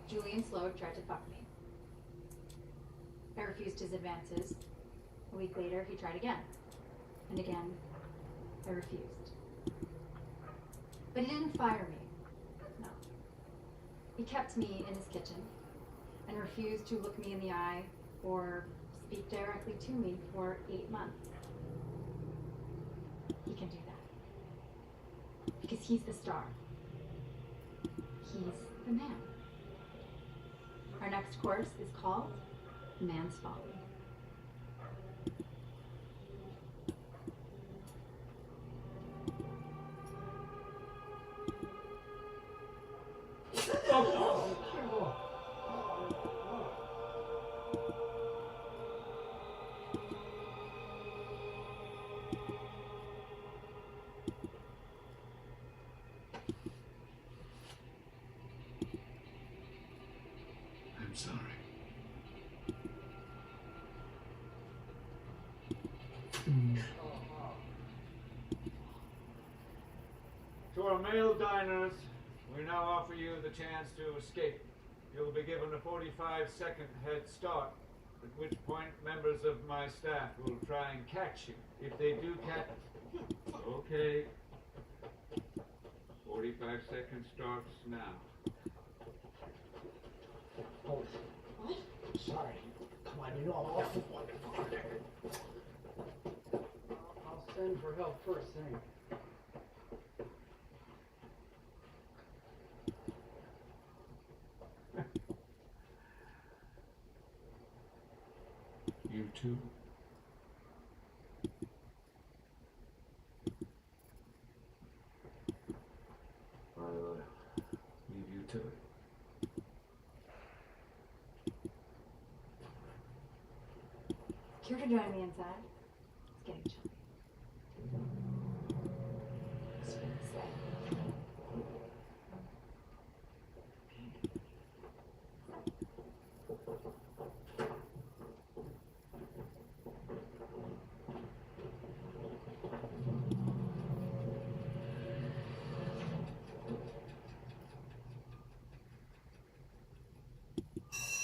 Julian Sloat tried to fuck me. I refused his advances. A week later, he tried again. And again, I refused. But he didn't fire me. No. He kept me in his kitchen and refused to look me in the eye or speak directly to me for 8 months. He can do that. Because he's the star. He's the man. Our next course is called Man's Folly. I'm sorry. To our male diners, we now offer you the chance to escape. You'll be given a 45-second head start, at which point members of my staff will try and catch you. If they do catch... Okay. 45 seconds starts now. Oh, what? Sorry. Come on, you know I'm awful wonderful. I'll send for help first thing. You too? I'll leave you to it. Care to join me inside? It's getting chilly.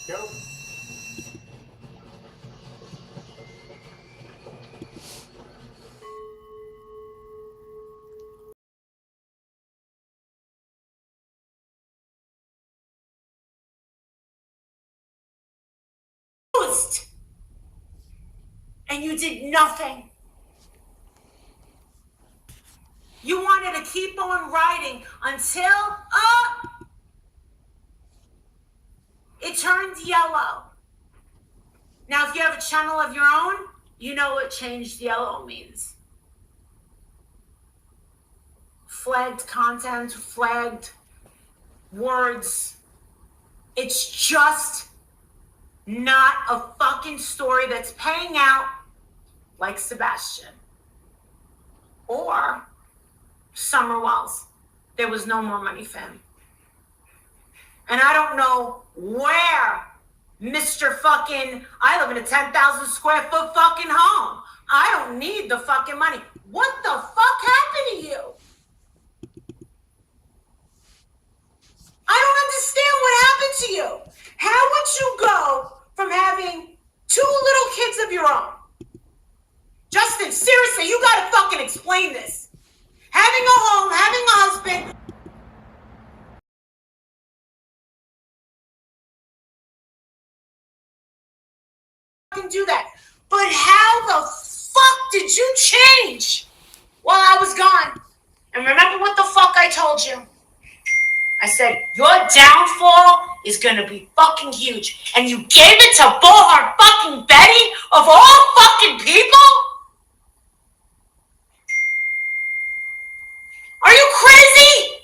Go. And you did nothing. You wanted to keep on writing until it turned yellow. Now, if you have a channel of your own, you know what changed yellow means. Flagged content, flagged words. It's just not a fucking story that's paying out like Sebastian or Summer Wells. There was no more money for him. And I don't know where Mr. fucking, I live in a 10,000 square foot fucking home. I don't need the fucking money. What the fuck happened to you? I don't understand what happened to you. How would you go from having 2 little kids of your own? Justin, seriously, you gotta fucking explain this. Having a home, having a husband. Fucking do that. But how the fuck did you change while I was gone? And remember what the fuck I told you? I said, your downfall is gonna be fucking huge. And you gave it to Bullhorn fucking Betty of all fucking people? Are you crazy?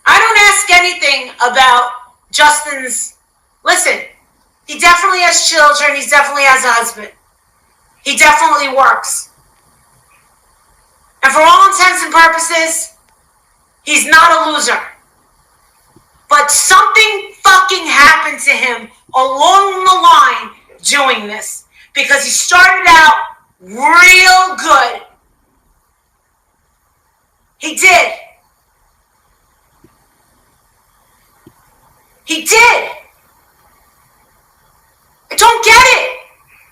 I don't ask anything about Justin's... Listen, he definitely has children. He definitely has a husband. He definitely works. And for all intents and purposes, he's not a loser. But something fucking happened to him along the line doing this. Because he started out real good. He did. He did. I don't get it.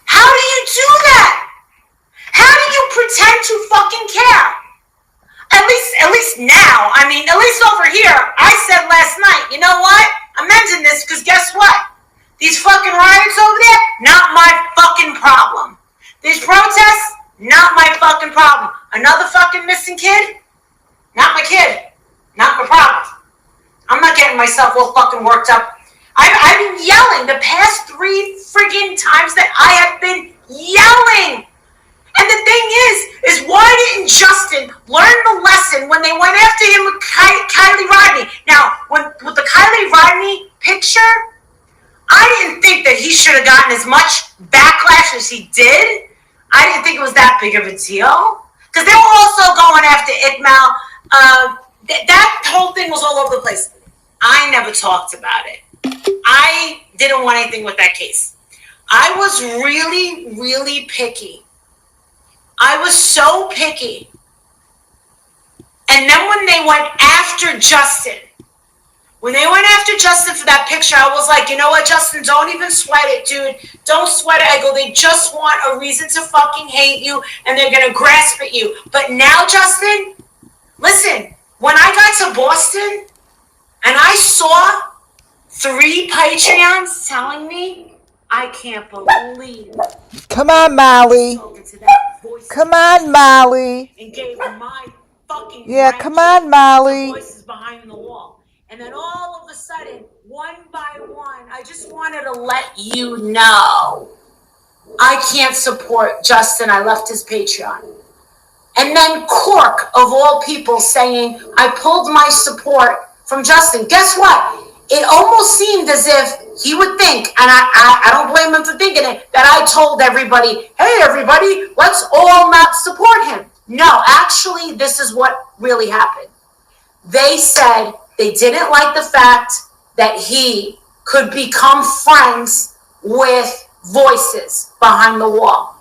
How do you do that? How do you pretend to fucking care? At least now, at least over here, I said last night, you know what? I'm ending this because guess what? These fucking riots over there, not my fucking problem. These protests, not my fucking problem. Another fucking missing kid, not my kid, not my problem. I'm not getting myself all fucking worked up. I've been yelling the past 3 friggin' times that I have been yelling. And the thing is why didn't Justin learn the lesson when they went after him with Kylie Rodney? Now, with the Kylie Rodney picture, I didn't think that he should have gotten as much backlash as he did. I didn't think it was that big of a deal. Because they were also going after Ikmal. That whole thing was all over the place. I never talked about it. I didn't want anything with that case. I was really, really picky. I was so picky. And then when they went after Justin, for that picture, I was like, you know what, Justin, don't even sweat it, dude. Don't sweat it. I go, they just want a reason to fucking hate you, and they're going to grasp at you. But now, Justin, listen, when I got to Boston, and I saw 3 Patreons telling me, I can't believe. Come on, Molly. Come on, Molly. And gave my fucking come on, Molly. voices behind the wall. And then all of a sudden, one by one, I just wanted to let you know I can't support Justin. I left his Patreon. And then Cork, of all people, saying I pulled my support from Justin. Guess what? It almost seemed as if he would think, and I don't blame him for thinking it, that I told everybody, hey, everybody, let's all not support him. No, actually, this is what really happened. They said they didn't like the fact that he could become friends with voices behind the wall.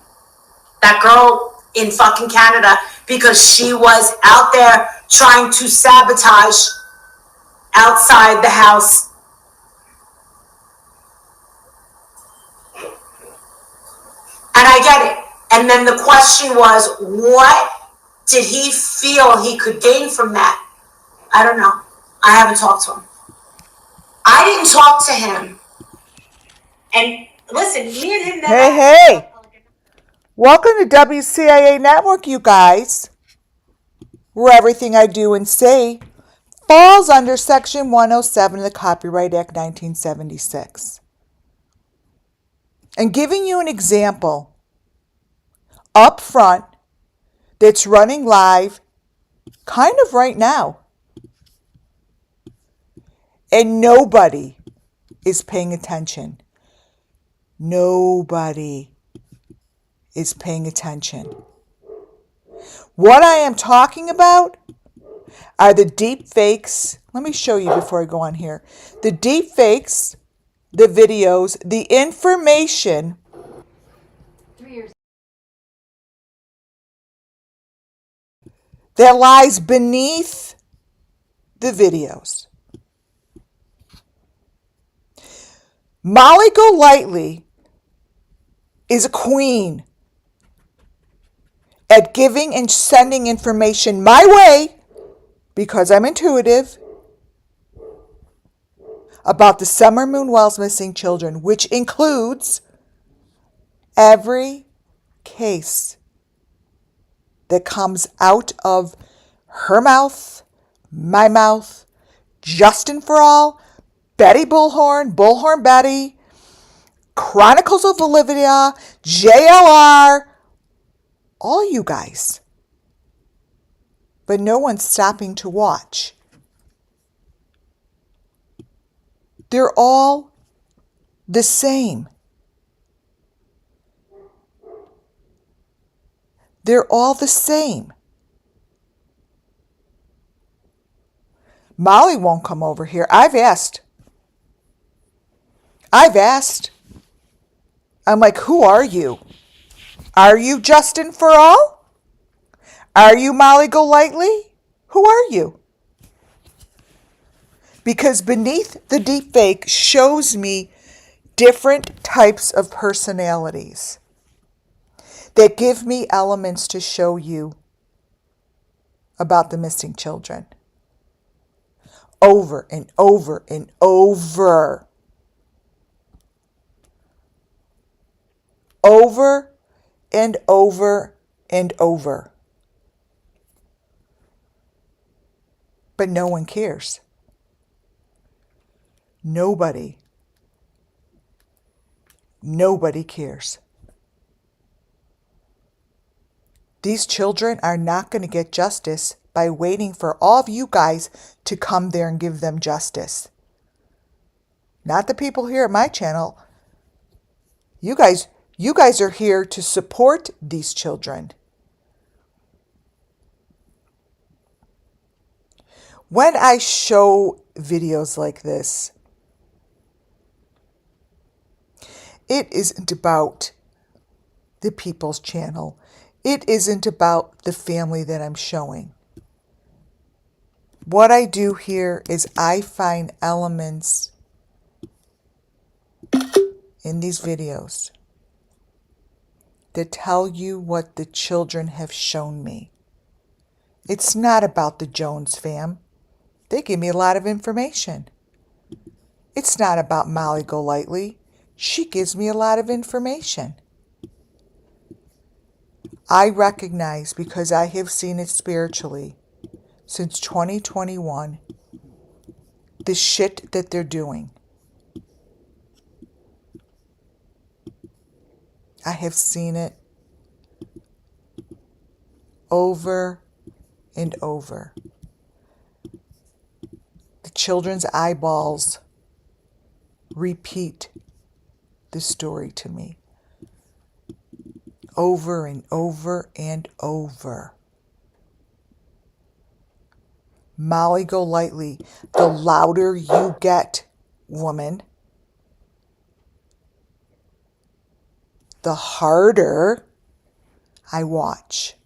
That girl in fucking Canada, because she was out there trying to sabotage outside the house. And I get it. And then the question was, what did he feel he could gain from that? I don't know. I haven't talked to him. I didn't talk to him. And listen, me and him never... Hey. Welcome to WCIA Network, you guys, where everything I do and say falls under Section 107 of the Copyright Act 1976. And giving you an example up front that's running live kind of right now. And nobody is paying attention. Nobody is paying attention. What I am talking about are the deep fakes. Let me show you before I go on here. The deep fakes, the videos, the information 3 years. that lies beneath the videos. Molly Golightly is a queen at giving and sending information my way, because I'm intuitive, about the Summer Moon Wells missing children, which includes every case that comes out of her mouth, my mouth, Justin for All, Betty Bullhorn, Bullhorn Betty, Chronicles of Olivia, JLR, all you guys. But no one's stopping to watch. They're all the same. They're all the same. Molly won't come over here. I've asked. I'm like, who are you? Are you Justin for All? Are you Molly Golightly? Who are you? Because beneath the deepfake shows me different types of personalities that give me elements to show you about the missing children. Over and over and over. Over and over and over. But no one cares. Nobody cares. These children are not going to get justice by waiting for all of you guys to come there and give them justice. Not the people here at my channel. You guys are here to support these children. When I show videos like this, it isn't about the people's channel. It isn't about the family that I'm showing. What I do here is I find elements in these videos that tell you what the children have shown me. It's not about the Jones fam. They give me a lot of information. It's not about Molly Golightly. She gives me a lot of information. I recognize, because I have seen it spiritually since 2021, the shit that they're doing. I have seen it over and over. The children's eyeballs repeat the story to me over and over and over. Molly Golightly, the louder you get, woman, the harder I watch.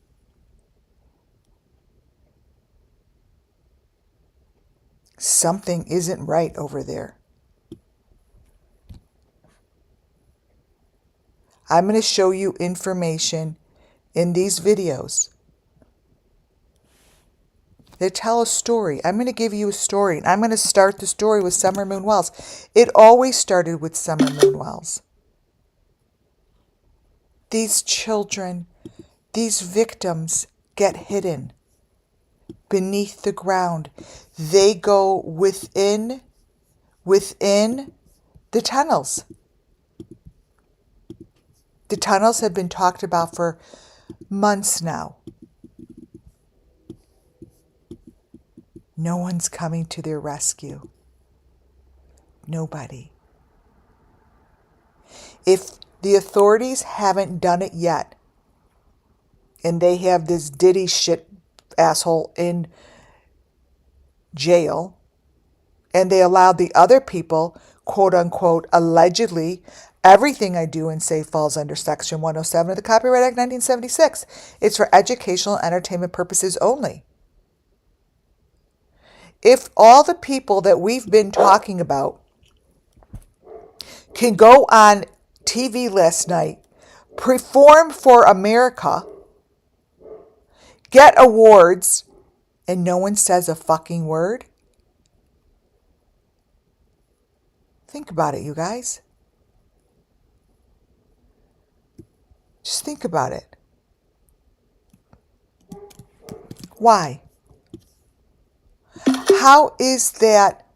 Something isn't right over there. I'm going to show you information in these videos that tell a story. I'm going to give you a story. And I'm going to start the story with Summer Moon Wells. It always started with Summer Moon Wells. These children, these victims get hidden beneath the ground. They go within the tunnels. The tunnels have been talked about for months now. No one's coming to their rescue. Nobody. If the authorities haven't done it yet, and they have this Diddy shit asshole in jail, and they allowed the other people, quote unquote, allegedly, everything I do and say falls under Section 107 of the Copyright Act 1976. It's for educational and entertainment purposes only. If all the people that we've been talking about can go on TV last night, perform for America, get awards, and no one says a fucking word, think about it, you guys. Just think about it. Why? How is that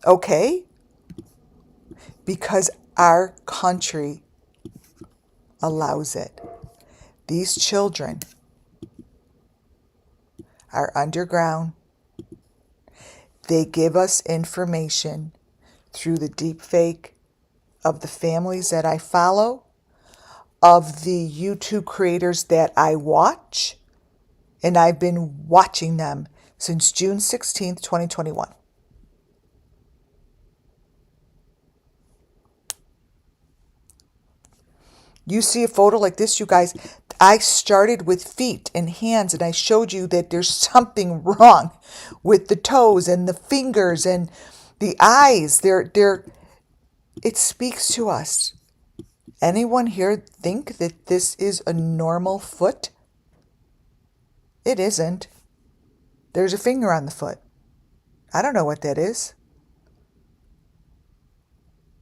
okay? Because our country allows it. These children are underground. They give us information through the deep fake of the families that I follow, of the YouTube creators that I watch, and I've been watching them since June 16th, 2021. You see a photo like this, you guys, I started with feet and hands, and I showed you that there's something wrong with the toes and the fingers and the eyes. It speaks to us. Anyone here think that this is a normal foot? It isn't. There's a finger on the foot. I don't know what that is.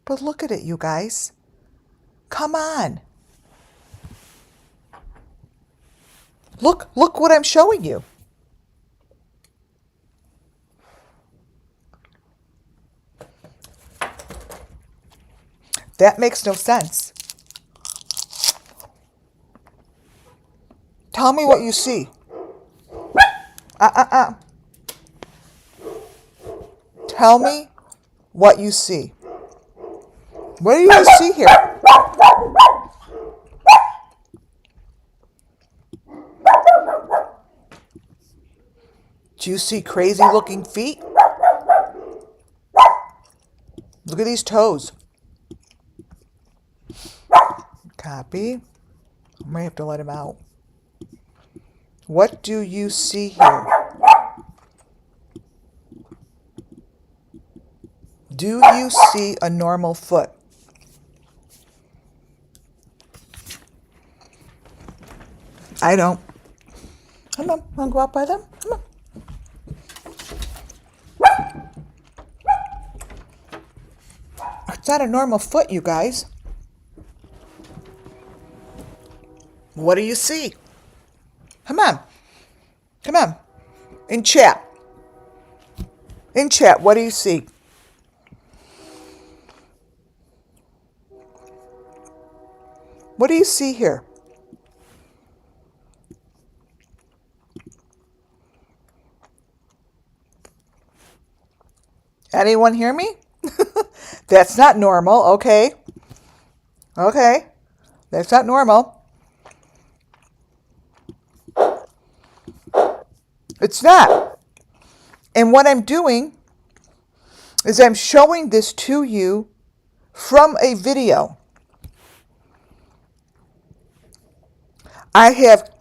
But look at it, you guys. Come on. Look what I'm showing you. That makes no sense. Tell me what you see. Tell me what you see. What do you see here? Do you see crazy looking feet? Look at these toes. Copy. I might have to let him out. What do you see here? Do you see a normal foot? I don't. Come on, wanna go out by them? Come on. It's not a normal foot, you guys. What do you see? Come on. Come on. In chat. In chat, what do you see? What do you see here? Anyone hear me? That's not normal, okay? Okay. That's not normal. It's not. And what I'm doing is I'm showing this to you from a video. I have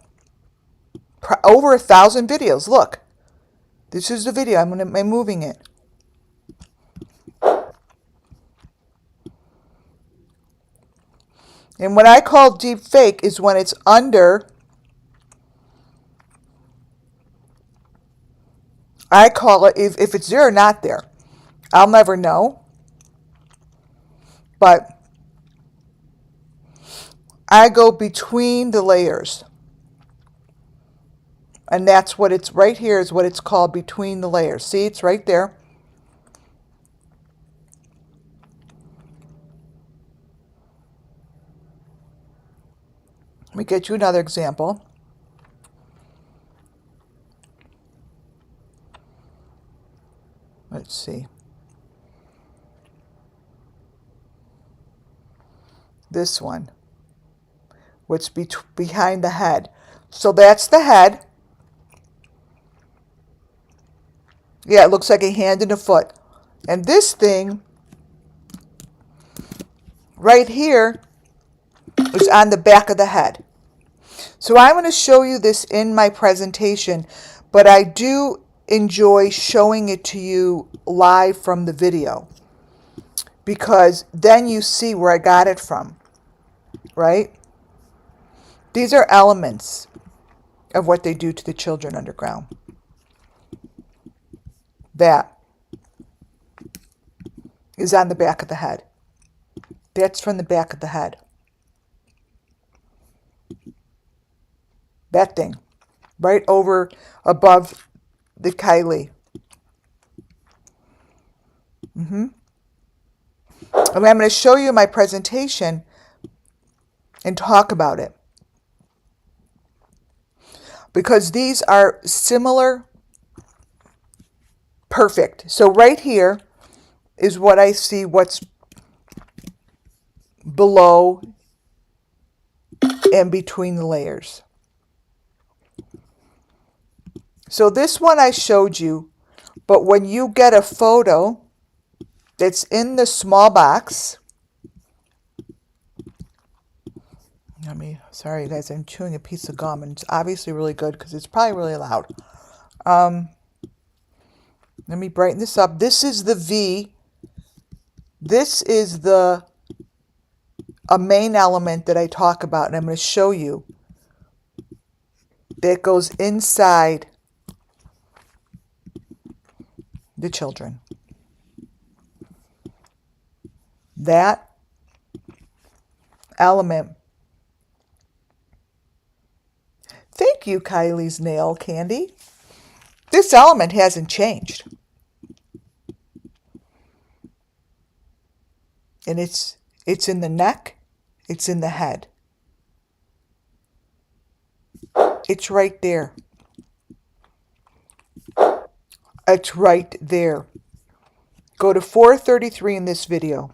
over 1,000 videos. Look, this is the video. I'm moving it. And what I call deep fake is when it's under. I call it, if it's there or not there, I'll never know. But I go between the layers. And that's what it's, right here is what it's called, between the layers. See, it's right there. Let me get you another example. Let's see. This one. What's behind the head. So that's the head. Yeah, it looks like a hand and a foot. And this thing right here is on the back of the head. So I'm going to show you this in my presentation, but I do enjoy showing it to you live from the video, because then you see where I got it from, right? These are elements of what they do to the children underground. That is on the back of the head. That's from the back of the head. That thing, right over above the Kylie. And I'm going to show you my presentation and talk about it, because these are similar, perfect. So right here is what I see, what's below and between the layers. So this one I showed you, but when you get a photo that's in the small box, Sorry guys, I'm chewing a piece of gum and it's obviously really good because it's probably really loud. Let me brighten this up. This is the V. This is a main element that I talk about, and I'm going to show you that goes inside the children. That element. Thank you, Kylie's nail candy. This element hasn't changed. And it's in the neck, it's in the head. It's right there. It's right there. Go to 433 in this video.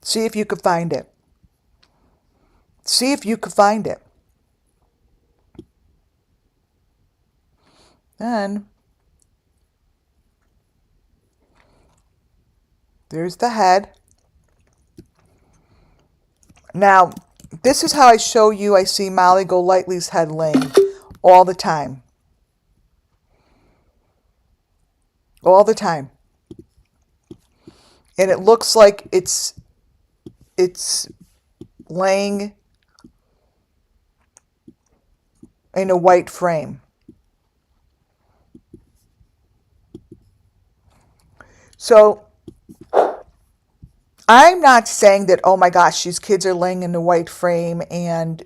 See if you can find it. See if you can find it. Then there's the head. Now, this is how I show you. I see Molly Golightly's head laying all the time. All the time. And it looks like it's laying in a white frame. So I'm not saying that, oh my gosh, these kids are laying in a white frame and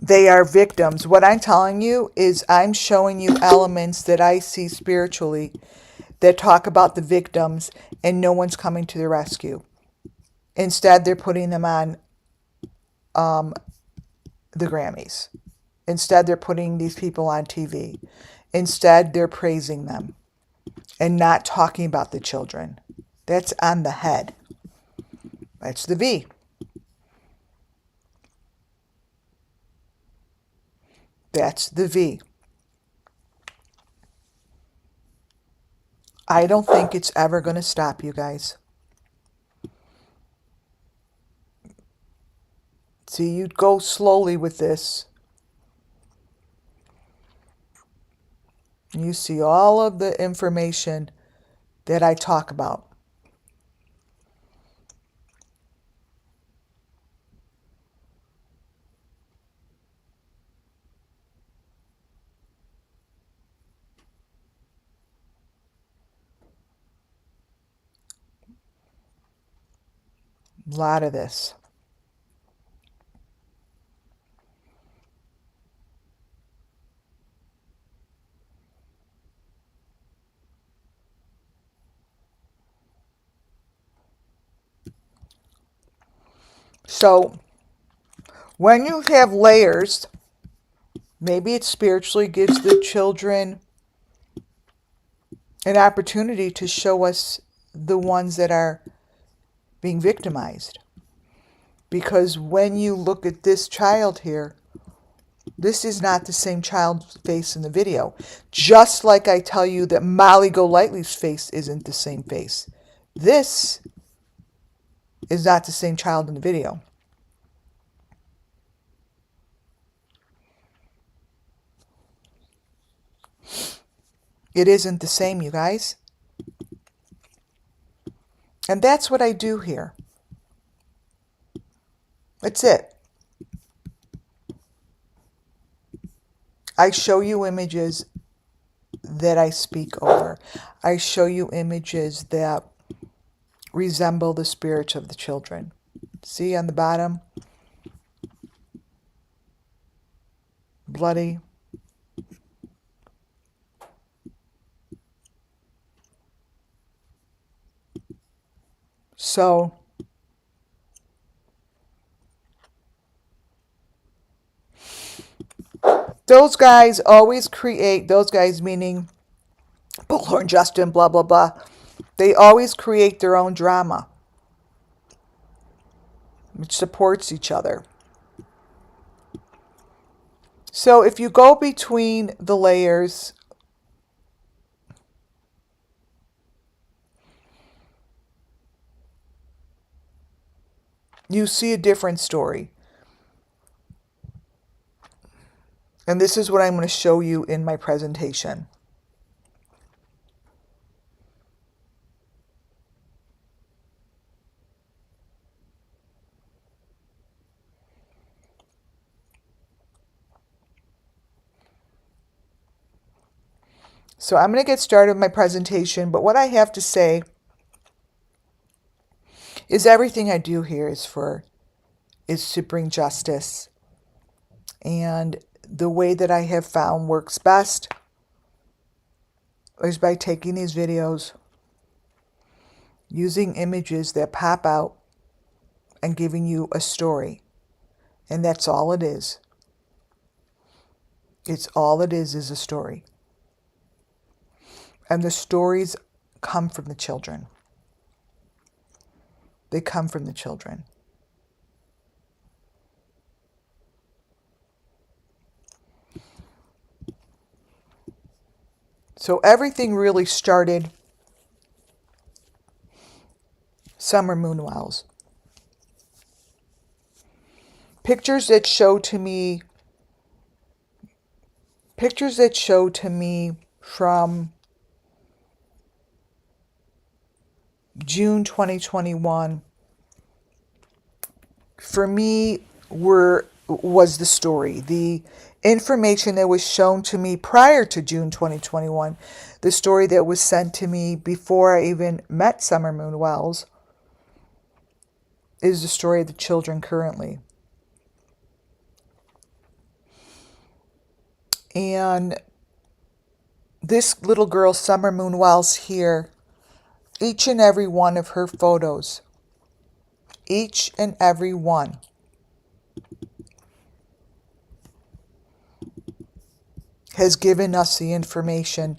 they are victims. What I'm telling you is I'm showing you elements that I see spiritually that talk about the victims and no one's coming to the rescue. Instead, they're putting them on the Grammys. Instead, they're putting these people on TV. Instead, they're praising them and not talking about the children. That's on the head. That's the V. That's the V. I don't think it's ever going to stop, you guys. See, you go slowly with this. You see all of the information that I talk about. A lot of this. So, when you have layers, maybe it spiritually gives the children an opportunity to show us the ones that are being victimized. Because when you look at this child here, this is not the same child's face in the video. Just like I tell you that Molly Golightly's face isn't the same face. This is not the same child in the video. It isn't the same, you guys. And that's what I do here. That's it. I show you images that I speak over. I show you images that resemble the spirits of the children. See on the bottom? Bloody. So, those guys always create, those guys meaning Bullhorn, Justin, blah, blah, blah. They always create their own drama, which supports each other. So if you go between the layers, you see a different story. And this is what I'm going to show you in my presentation. So I'm going to get started with my presentation, but what I have to say is everything I do here is to bring justice. And the way that I have found works best is by taking these videos, using images that pop out, and giving you a story. And that's all it is. It's all it is a story. And the stories come from the children. They come from the children. So everything really started Summer Moon Wells. Pictures that show to me from June 2021 for me was the story. The information that was shown to me prior to June 2021, the story that was sent to me before I even met Summer Moon Wells, is the story of the children currently. And this little girl, Summer Moon Wells here, each and every one of her photos, each and every one, has given us the information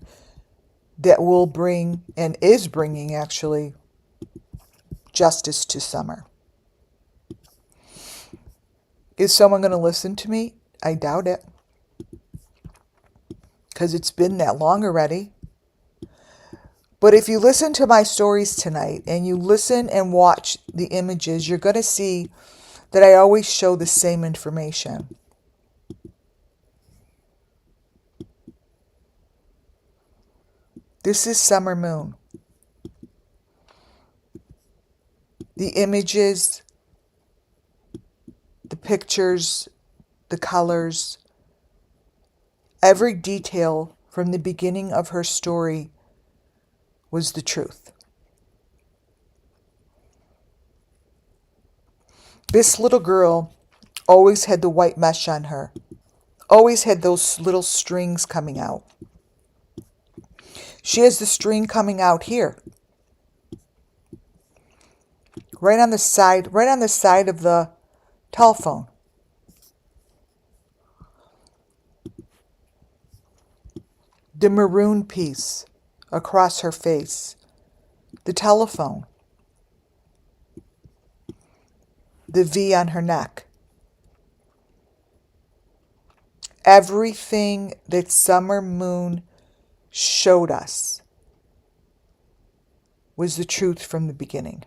that will bring, and is bringing actually, justice to Summer. Is someone going to listen to me? I doubt it. Because it's been that long already. But if you listen to my stories tonight and you listen and watch the images, you're going to see that I always show the same information. This is Summer Moon. The images, the pictures, the colors, every detail from the beginning of her story was the truth. This little girl always had the white mesh on her, always had those little strings coming out. She has the string coming out here, right on the side of the telephone. The maroon piece across her face, the telephone, the V on her neck. Everything that Summer Moon showed us was the truth from the beginning.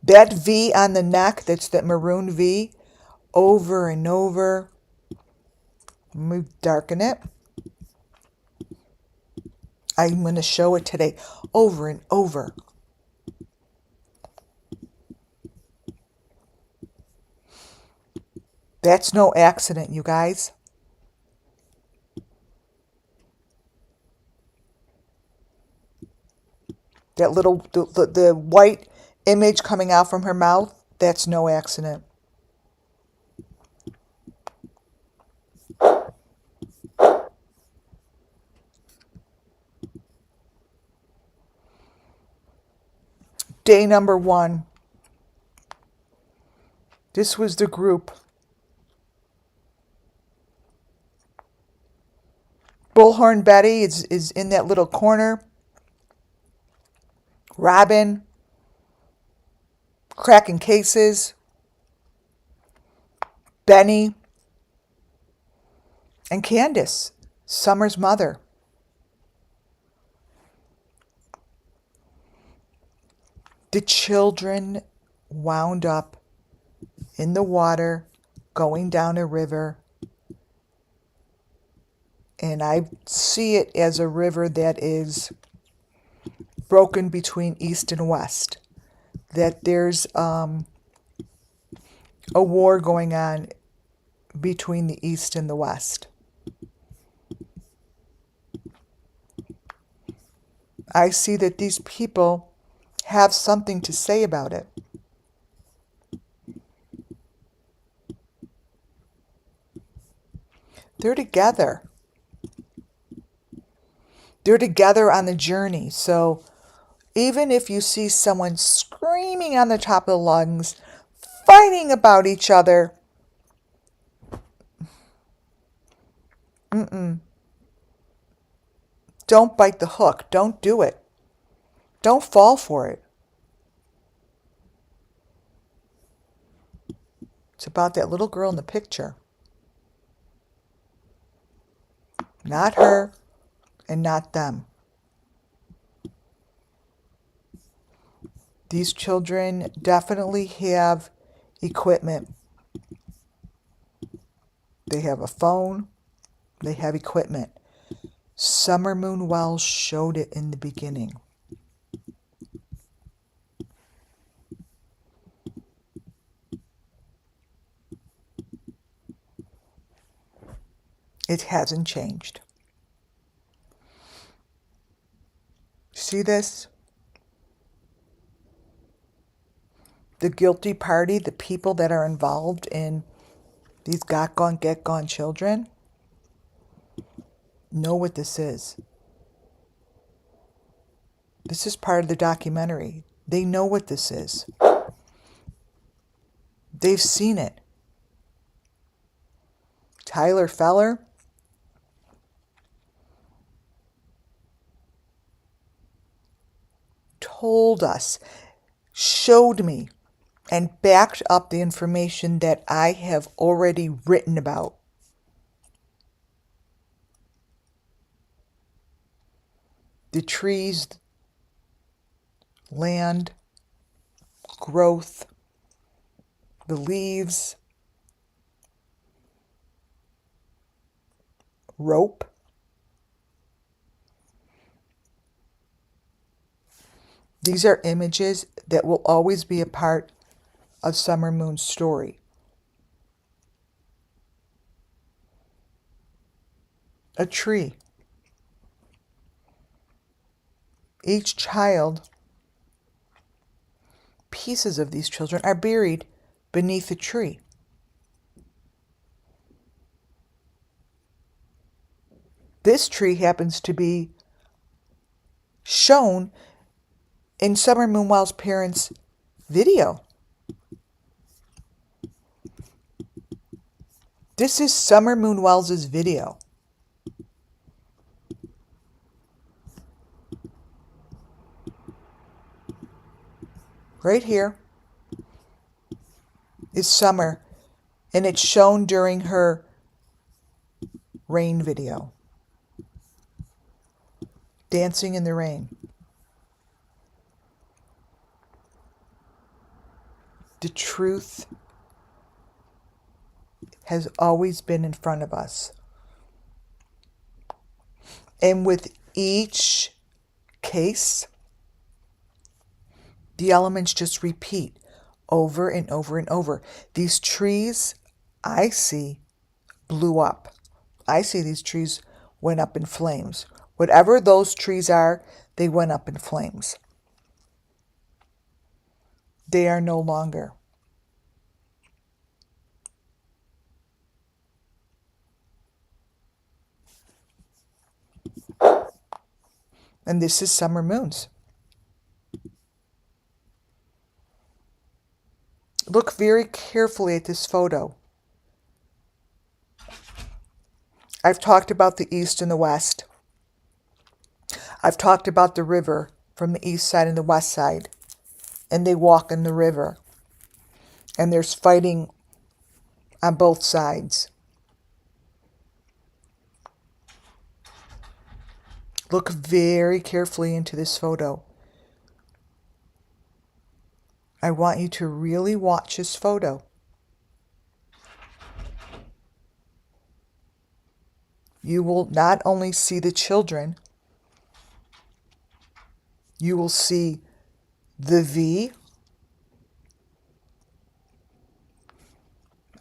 That V on the neck, that's that maroon V, over and over. Let me darken it. I'm going to show it today over and over. That's no accident, you guys. That little, the white image coming out from her mouth, that's no accident. Day number 1. This was the group. Bullhorn Betty is in that little corner. Robin, cracking cases. Benny, and Candace, Summer's mother. The children wound up in the water, going down a river. And I see it as a river that is broken between east and west. That there's a war going on between the east and the west. I see that these people have something to say about it. They're together. They're together on the journey. So even if you see someone screaming on the top of the lungs, fighting about each other, don't bite the hook. Don't do it. Don't fall for it. It's about that little girl in the picture. Not her and not them. These children definitely have equipment. They have a phone. They have equipment. Summer Moon Wells showed it in the beginning. It hasn't changed. See this? The guilty party, the people that are involved in these got gone, get gone children, know what this is. This is part of the documentary. They know what this is. They've seen it. Tyler Feller told us, showed me, and backed up the information that I have already written about. The trees, land, growth, the leaves, rope. These are images that will always be a part of Summer Moon's story. A tree. Each child, pieces of these children are buried beneath a tree. This tree happens to be shown in Summer Moon Wells' parents' video. This is Summer Moon Wells' video. Right here is Summer, and it's shown during her rain video. Dancing in the rain. The truth has always been in front of us. And with each case, the elements just repeat over and over and over. These trees, I see, blew up. I see these trees went up in flames. Whatever those trees are, they went up in flames. They are no longer. And this is Summer Moon's. Look very carefully at this photo. I've talked about the east and the west. I've talked about the river from the east side and the west side. And they walk in the river. And there's fighting on both sides. Look very carefully into this photo. I want you to really watch this photo. You will not only see the children, you will see the V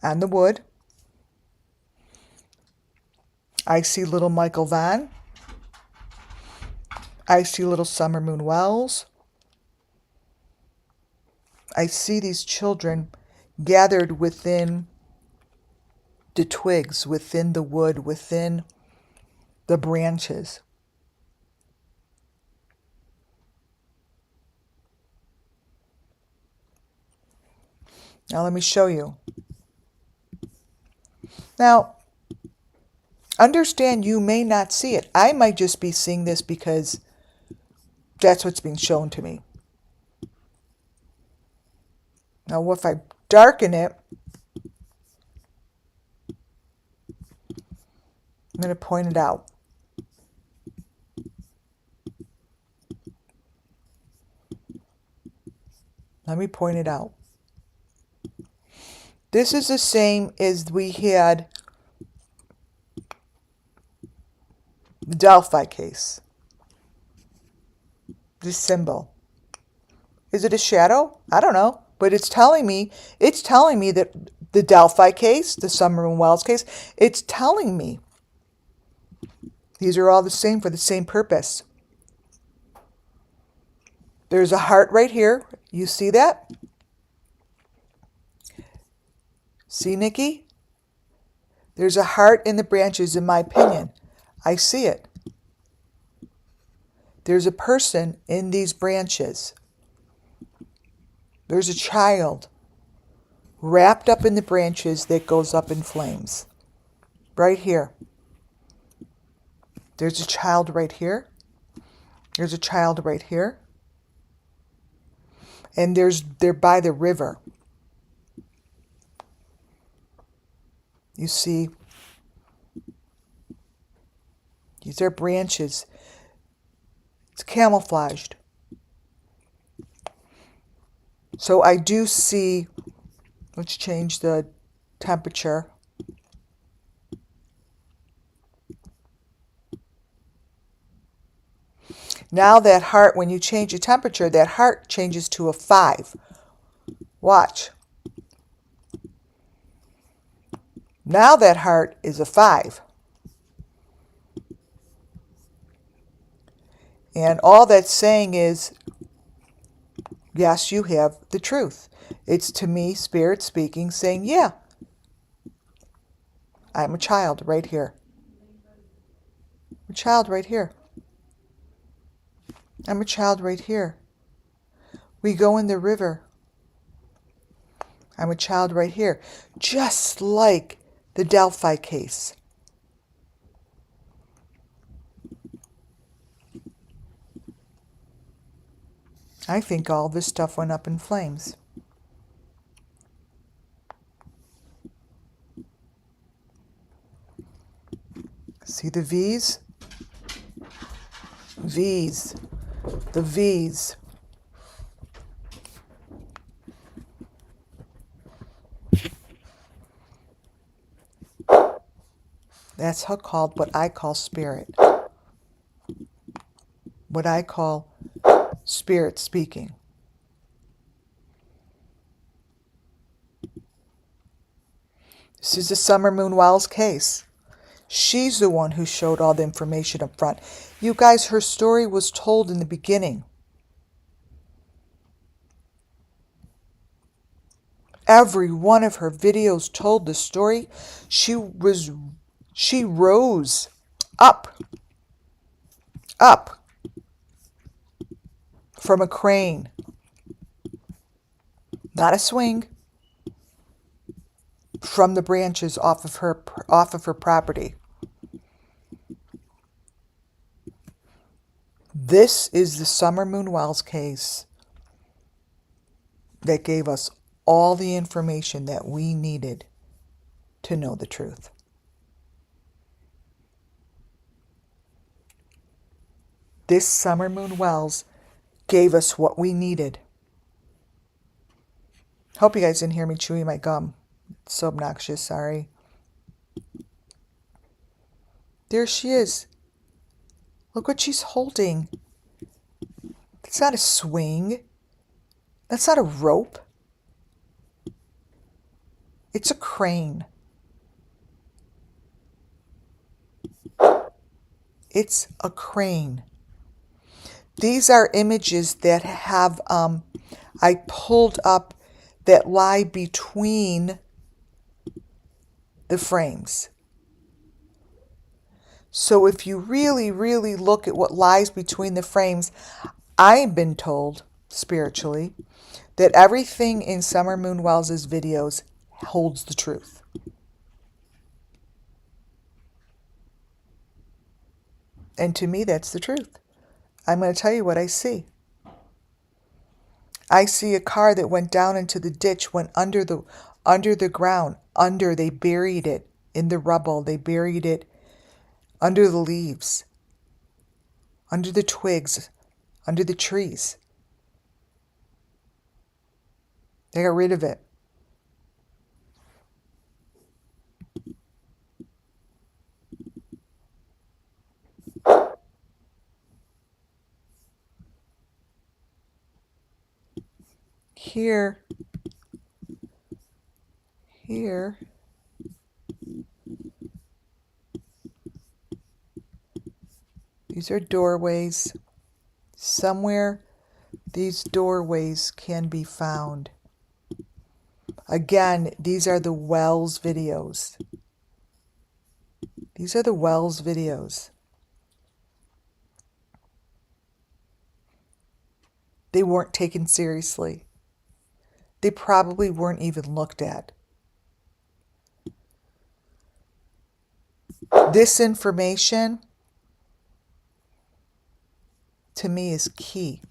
on the wood. I see little Michael Van. I see little Summer Moon Wells. I see these children gathered within the twigs, within the wood, within the branches. Now let me show you. Now, understand you may not see it. I might just be seeing this because that's what's being shown to me. Now, if I darken it, I'm going to point it out. Let me point it out. This is the same as we had the Delphi case. This symbol. Is it a shadow? I don't know. But it's telling me that the Delphi case, the Summer and Wells case, it's telling me these are all the same for the same purpose. There's a heart right here. You see that? See, Nikki? There's a heart in the branches, in my opinion. I see it. There's a person in these branches. There's a child wrapped up in the branches that goes up in flames. Right here. There's a child right here. There's a child right here. And they're by the river. You see, these are branches. It's camouflaged. So I do see, let's change the temperature. Now that heart, when you change the temperature, that heart changes to a 5. Watch. Now that heart is a 5. And all that's saying is, yes, you have the truth. It's to me, Spirit speaking, saying, yeah, I'm a child right here. I'm a child right here. I'm a child right here. We go in the river. I'm a child right here. Just like the Delphi case. I think all this stuff went up in flames. See the V's? V's. The V's. That's what I call spirit. What I call spirit speaking. This is the Summer Moon Wells case. She's the one who showed all the information up front. You guys, her story was told in the beginning. Every one of her videos told the story. She rose up from a crane. Not a swing. From the branches off of her property. This is the Summer Moon Wells case that gave us all the information that we needed to know the truth. This Summer Moon Wells gave us what we needed. Hope you guys didn't hear me chewing my gum. It's so obnoxious, sorry. There she is. Look what she's holding. It's not a swing. That's not a rope. It's a crane. It's a crane. These are images that have, I pulled up that lie between the frames. So if you really, really look at what lies between the frames, I've been told, spiritually, that everything in Summer Moon Wells' videos holds the truth. And to me, that's the truth. I'm going to tell you what I see. I see a car that went down into the ditch, went under the ground. They buried it in the rubble. They buried it under the leaves, under the twigs, under the trees. They got rid of it. Here, these are doorways. Somewhere these doorways can be found. Again, these are the Wells videos. These are the Wells videos. They weren't taken seriously. They probably weren't even looked at. This information, to me, is key.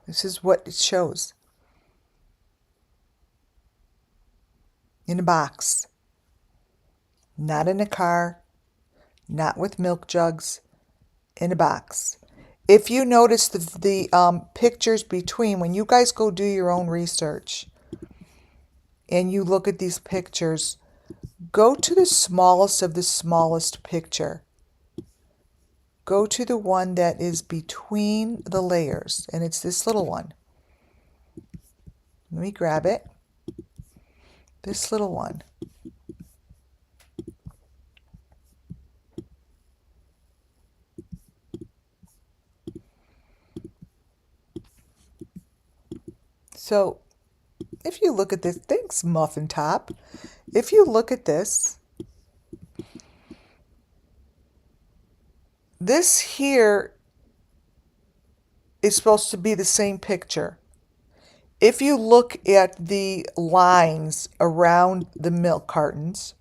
This is what it shows. In a box. Not in a car. Not with milk jugs. In a box. If you notice the pictures between, when you guys go do your own research and you look at these pictures, go to the smallest of the smallest picture. Go to the one that is between the layers, and it's this little one. Let me grab it. This little one. So, if you look at this, thanks Muffin Top. If you look at this, this here is supposed to be the same picture. If you look at the lines around the milk cartons,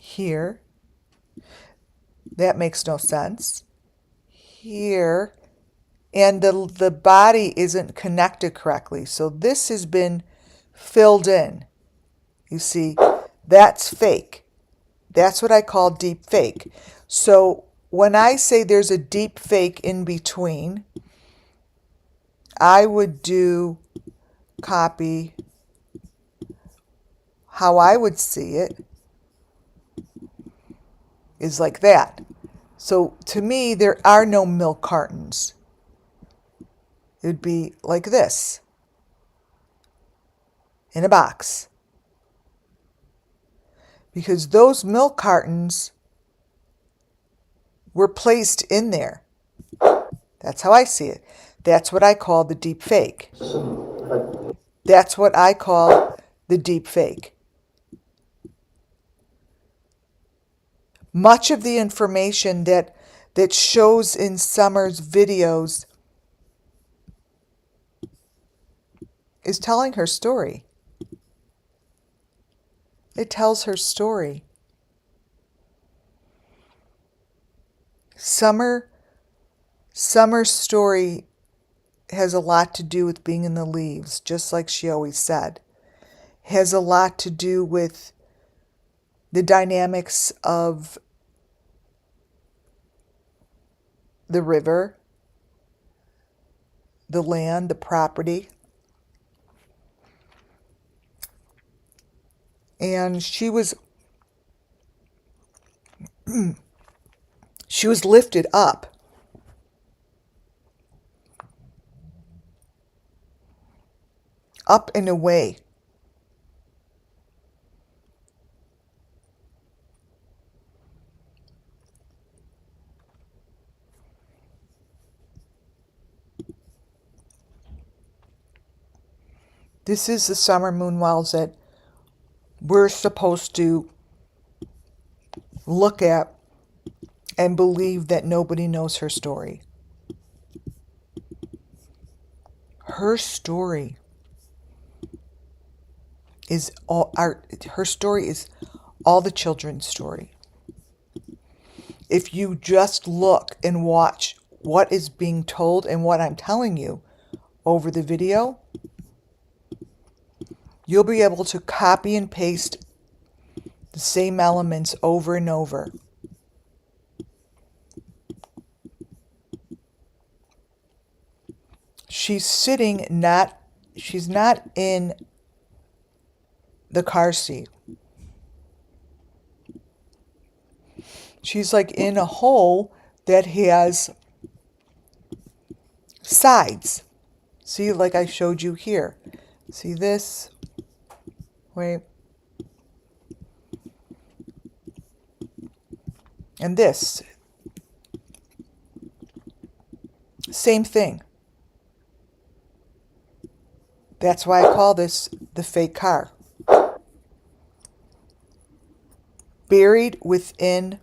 here, that makes no sense. Here, and the body isn't connected correctly. So this has been filled in. You see, that's fake. That's what I call deep fake. So when I say there's a deep fake in between, I would do copy how I would see it is like that. So to me, there are no milk cartons. It would be like this, in a box. Because those milk cartons were placed in there. That's how I see it. That's what I call the deep fake. That's what I call the deep fake. Much of the information that shows in Summer's videos is telling her story. It tells her story. Summer's story has a lot to do with being in the leaves, just like she always said. Has a lot to do with the dynamics of the river, the land, the property. And she was lifted up. Up and away. This is the summer moon wells that we're supposed to look at and believe that nobody knows her story. Her story is all the children's story. If you just look and watch what is being told and what I'm telling you over the video, you'll be able to copy and paste the same elements over and over. She's not in the car seat. She's like in a hole that has sides. See, like I showed you here. See this? Wait. And this. Same thing. That's why I call this the fake car. Buried within.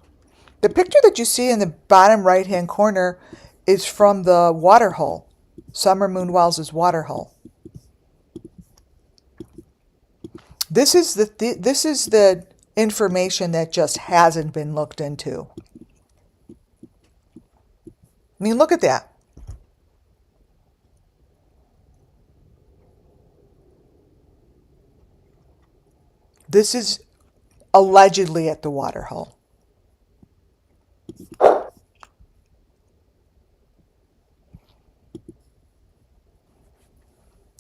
The picture that you see in the bottom right-hand corner is from the water hole. Summer Moon Wells' water hole. This is the information that just hasn't been looked into. I mean, look at that. This is allegedly at the water hole.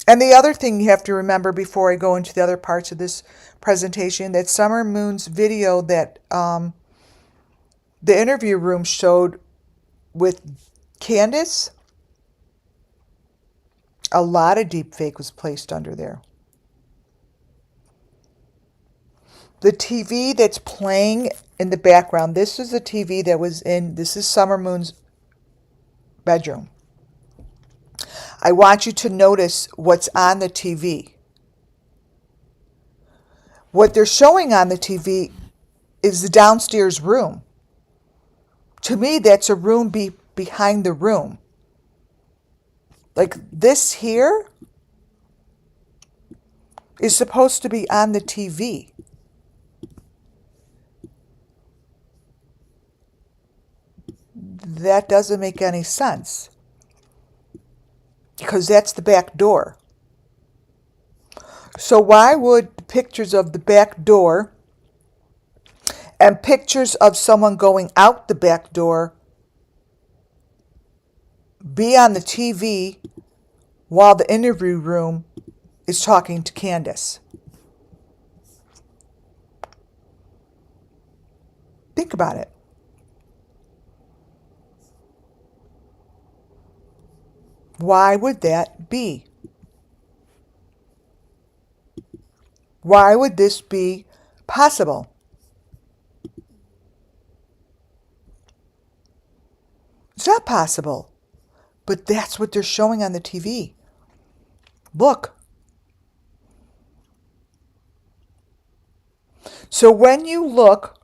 And the other thing you have to remember before I go into the other parts of this presentation, that Summer Moon's video that the interview room showed with Candace, a lot of deep fake was placed under there. The TV that's playing in the background, this is the TV that was this is Summer Moon's bedroom. I want you to notice what's on the TV. What they're showing on the TV is the downstairs room. To me, that's a room behind the room. Like this here is supposed to be on the TV. That doesn't make any sense. Because that's the back door. So why would pictures of the back door and pictures of someone going out the back door be on the TV while the interview room is talking to Candace? Think about it. Why would that be? Why would this be possible? It's not possible. But that's what they're showing on the TV. Look. So when you look,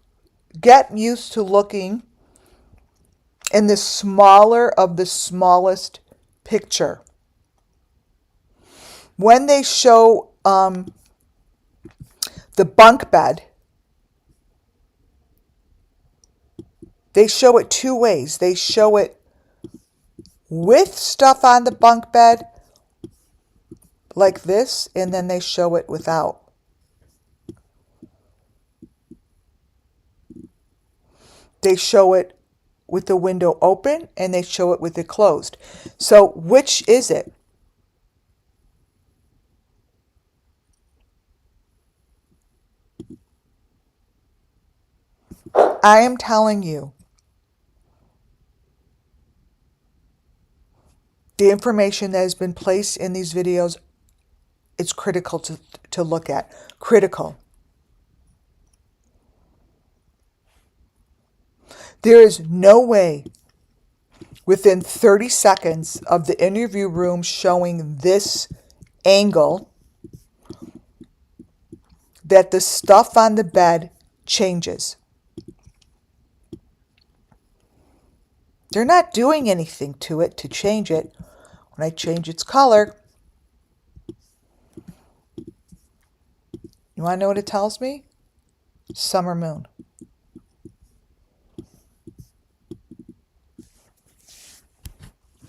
get used to looking in the smaller of the smallest picture. When they show the bunk bed, they show it two ways. They show it with stuff on the bunk bed, like this, and then they show it without. They show it with the window open and they show it with it closed. So which is it? I am telling you, the information that has been placed in these videos, it's critical to look at. Critical. There is no way within 30 seconds of the interview room showing this angle that the stuff on the bed changes. They're not doing anything to it to change it. When I change its color, you want to know what it tells me? Summer moon.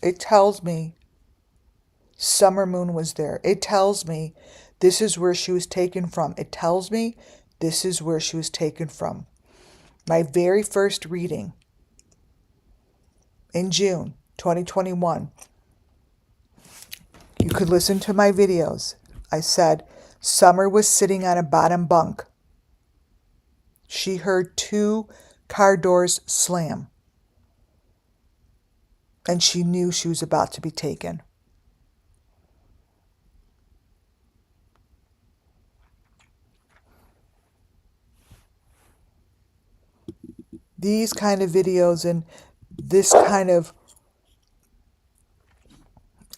It tells me summer moon was there. It tells me this is where she was taken from. It tells me this is where she was taken from. My very first reading in June 2021. You could listen to my videos. I said Summer was sitting on a bottom bunk. She heard 2 car doors slam. And she knew she was about to be taken. These kind of videos and this kind of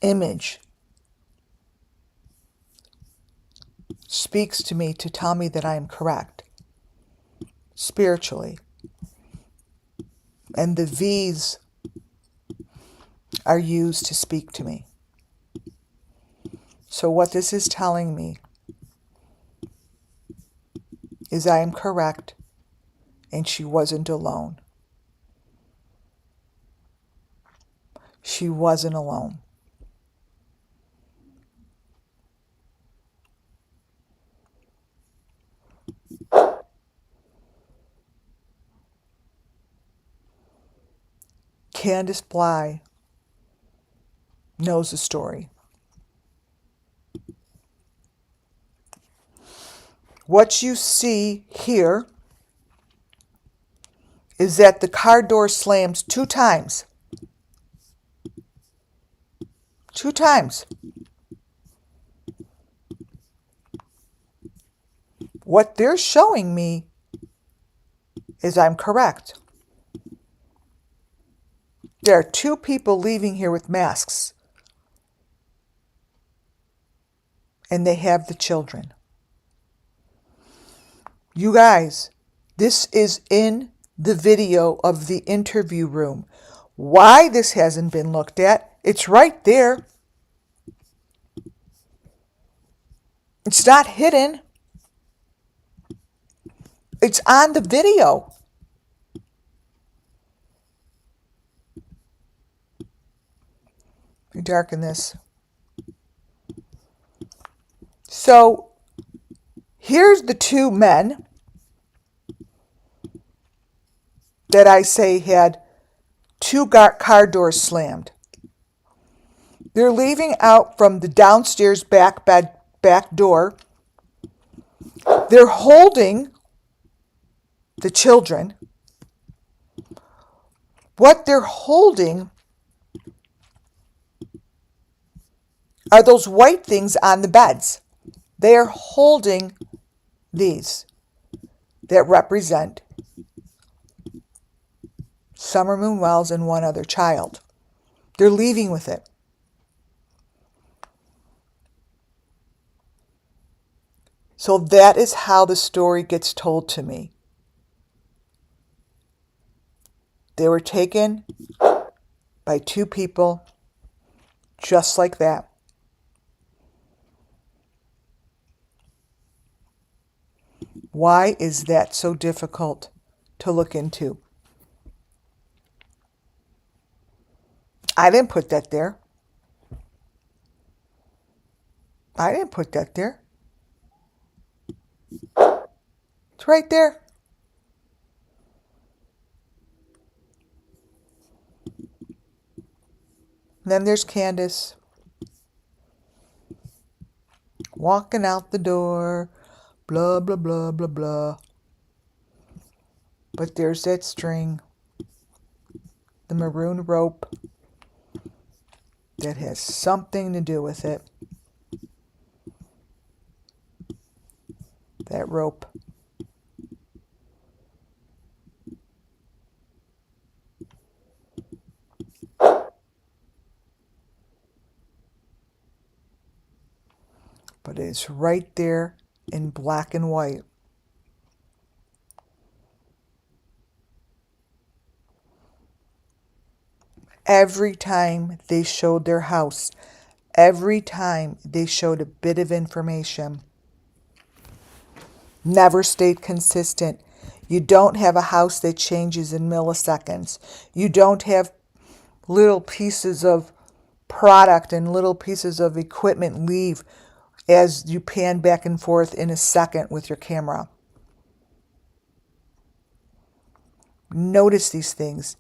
image speaks to me to tell me that I am correct spiritually. And the V's are used to speak to me. So what this is telling me is I am correct and she wasn't alone. She wasn't alone. Candace Bly knows the story. What you see here is that the car door slams 2 times. 2 times. What they're showing me is I'm correct. There are 2 people leaving here with masks. And they have the children. You guys, this is in the video of the interview room. Why this hasn't been looked at, it's right there. It's not hidden. It's on the video. Let me darken this. So, here's the 2 men that I say had 2 car doors slammed. They're leaving out from the downstairs back door. They're holding the children. What they're holding are those white things on the beds. They are holding these that represent Summer Moon Wells and one other child. They're leaving with it. So that is how the story gets told to me. They were taken by 2 people just like that. Why is that so difficult to look into? I didn't put that there. I didn't put that there. It's right there. And then there's Candace walking out the door, blah, blah, blah, blah, blah. But there's that string, the maroon rope, that has something to do with it. That rope. But it's right there in black and white. Every time they showed their house, every time they showed a bit of information, never stayed consistent. You don't have a house that changes in milliseconds. You don't have little pieces of product and little pieces of equipment leave as you pan back and forth in a second with your camera. Notice these things.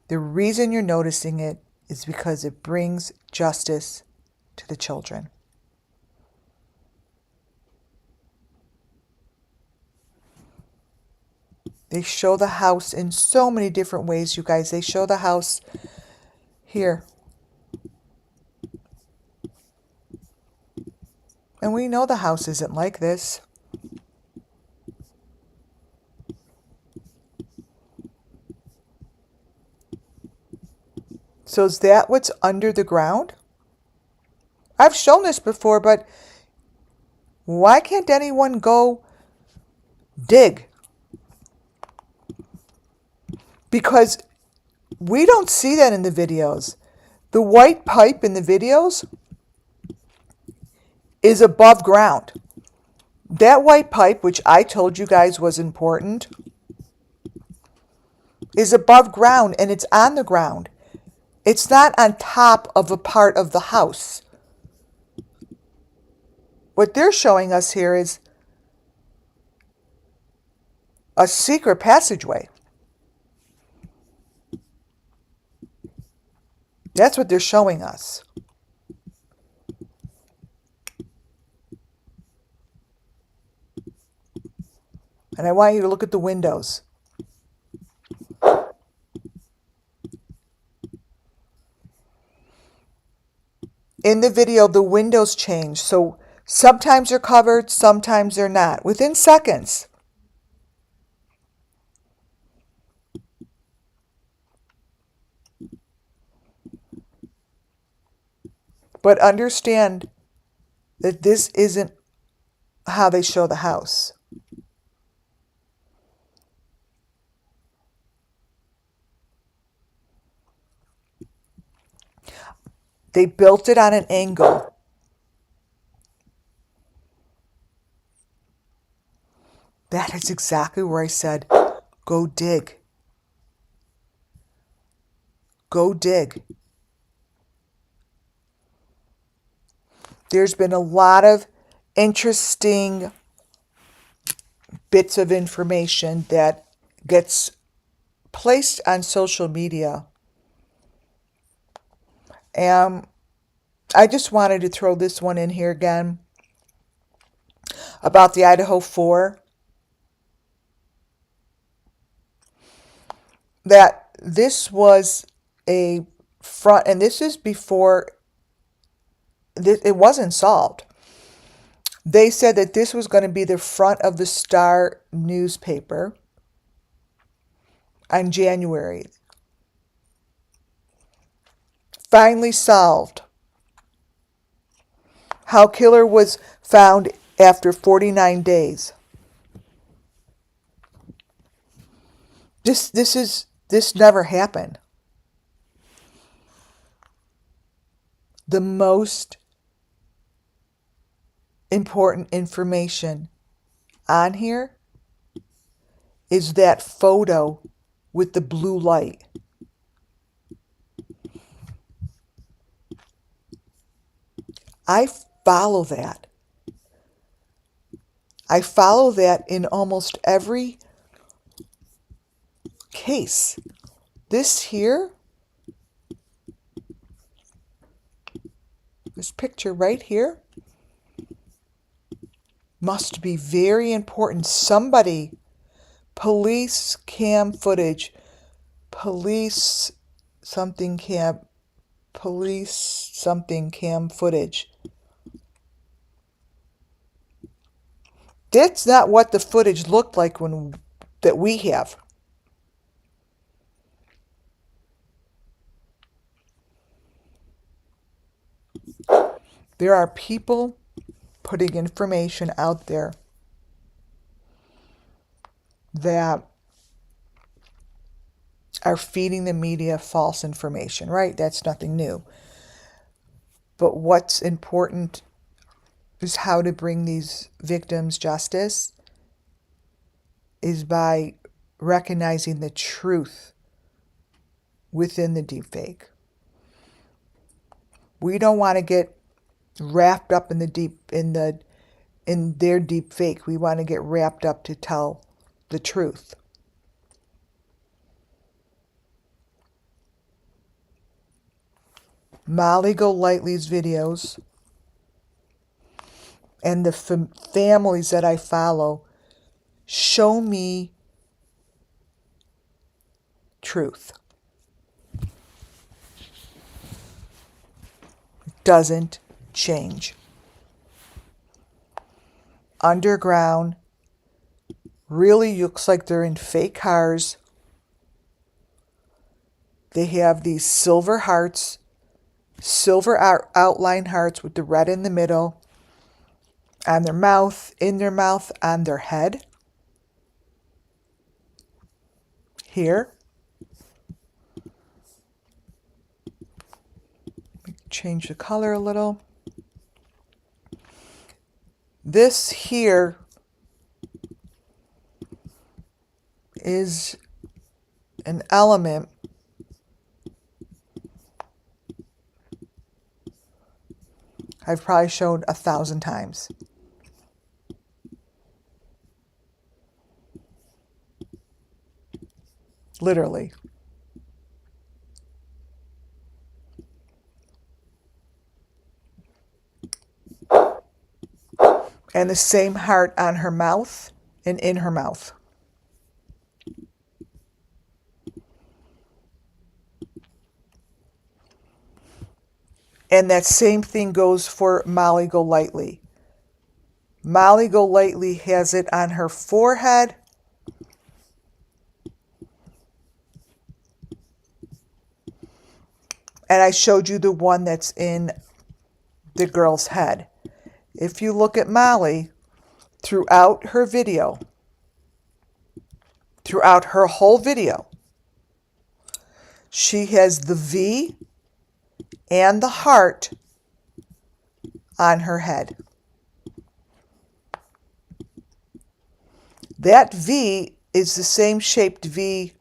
The reason you're noticing it is because it brings justice to the children. They show the house in so many different ways, you guys. They show the house here. And we know the house isn't like this. So is that what's under the ground? I've shown this before, but why can't anyone go dig? Because we don't see that in the videos. The white pipe in the videos is above ground. That white pipe, which I told you guys was important, is above ground and it's on the ground. It's not on top of a part of the house. What they're showing us here is a secret passageway. That's what they're showing us. And I want you to look at the windows. In the video, the windows change. So sometimes they're covered, sometimes they're not. Within seconds. But understand that this isn't how they show the house. They built it on an angle. That is exactly where I said, go dig. Go dig. There's been a lot of interesting bits of information that gets placed on social media. And I just wanted to throw this one in here again about the Idaho 4. That this was a front, and this is before it wasn't solved. They said that this was going to be the front of the Star newspaper on January. Finally solved. How killer was found after 49 days. This never happened. The most important information on here is that photo with the blue light. I follow that. I follow that in almost every case. This here This picture right here must be very important. Somebody, police cam footage, police something cam footage. That's not what the footage looked like that we have. There are people putting information out there that are feeding the media false information, right? That's nothing new. But what's important is how to bring these victims justice is by recognizing the truth within the deepfake. We don't want to get wrapped up in their deep fake. We want to get wrapped up to tell the truth. Molly Golightly's videos and the families that I follow show me truth. It doesn't change. Underground really looks like they're in fake cars. They have these silver hearts, silver outline hearts with the red in the middle, on their mouth, in their mouth, on their head. Here. Change the color a little. This here is an element I've probably showed 1,000 times. Literally. And the same heart on her mouth and in her mouth. And that same thing goes for Molly Golightly. Molly Golightly has it on her forehead. And I showed you the one that's in the girl's head. If you look at Molly, throughout her video, throughout her whole video, she has the V and the heart on her head. That V is the same shaped V,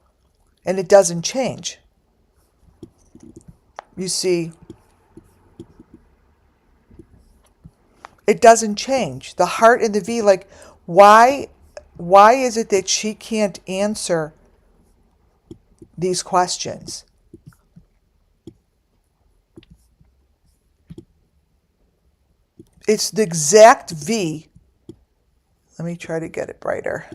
and it doesn't change. You see, it doesn't change. The heart and the V, like, why is it that she can't answer these questions? It's the exact V. Let me try to get it brighter.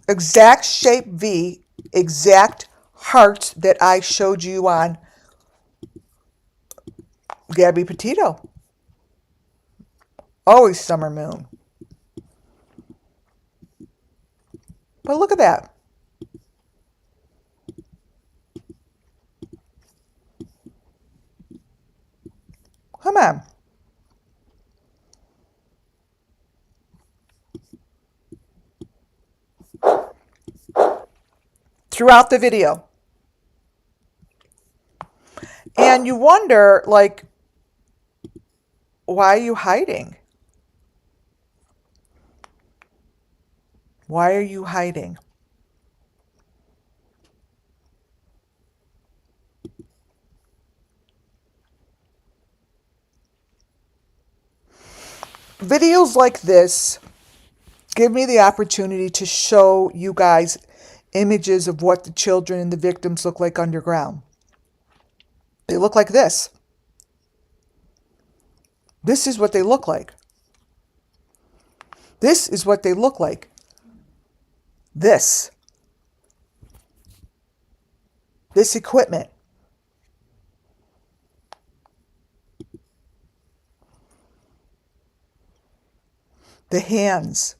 Exact shape V, exact heart that I showed you on Gabby Petito. Always summer moon. But look at that. Come on. Throughout the video. And you wonder, like, why are you hiding? Why are you hiding? Videos like this give me the opportunity to show you guys images of what the children and the victims look like underground. They look like this. This is what they look like. This is what they look like. This equipment. The hands.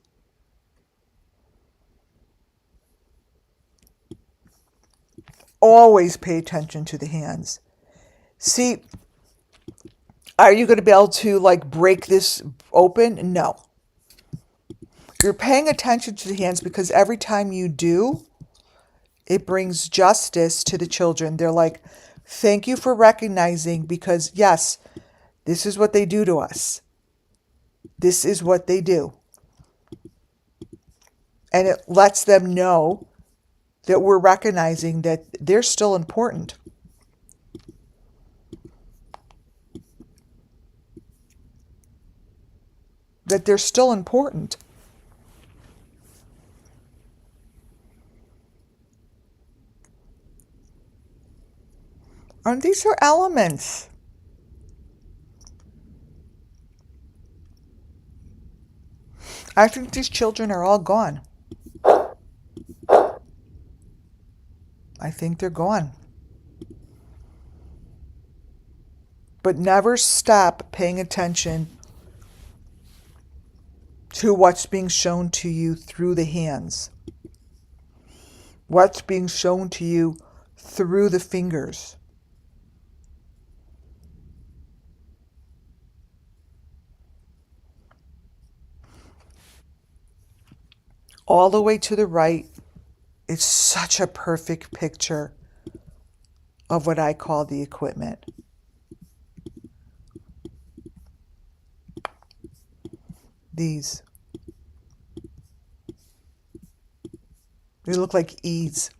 Always pay attention to the hands. See, are you going to be able to like break this open? No. You're paying attention to the hands because every time you do, it brings justice to the children. They're like, thank you for recognizing, because yes, this is what they do to us. This is what they do. And it lets them know that we're recognizing that they're still important. That they're still important. And these are elements. I think these children are all gone. I think they're gone. But never stop paying attention to what's being shown to you through the hands. What's being shown to you through the fingers. All the way to the right, it's such a perfect picture of what I call the equipment. These. They look like E's.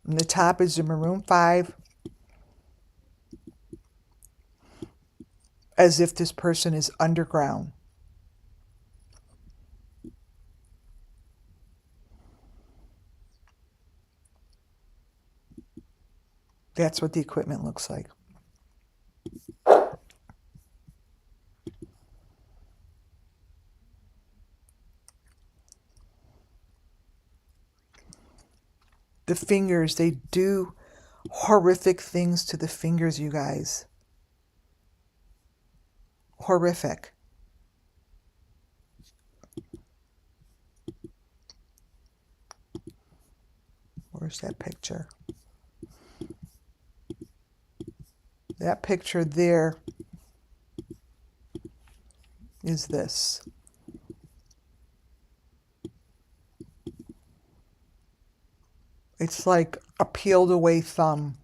And the top is the maroon 5. As if this person is underground. That's what the equipment looks like. The fingers, they do horrific things to the fingers, you guys. Horrific. Where's that picture? That picture there is this. It's like a peeled away thumb.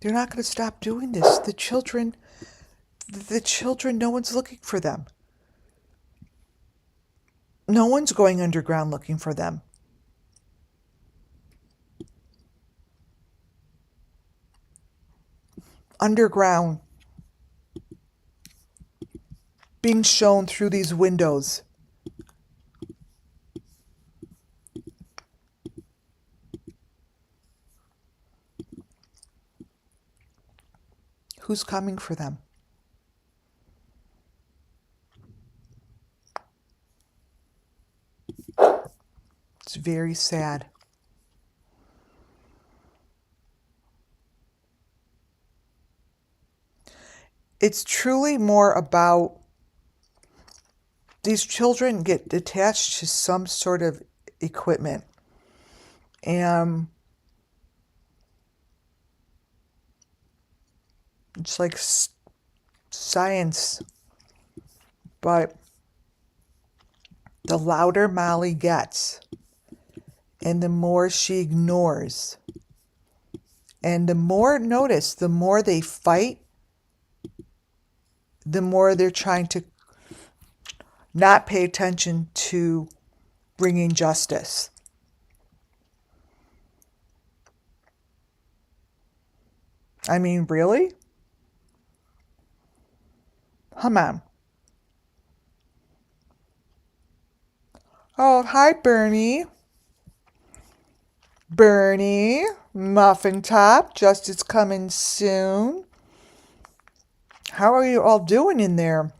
They're not going to stop doing this. The children, no one's looking for them. No one's going underground looking for them. Underground, being shown through these windows. Who's coming for them? It's very sad. It's truly more about these children get attached to some sort of equipment. And it's like science. But the louder Molly gets, and the more she ignores, and the more, notice, the more they fight, the more they're trying to not pay attention to bringing justice. I mean, really? Come on. Oh, hi, Bernie. Bernie, Muffin Top, Justice coming soon. How are you all doing in there?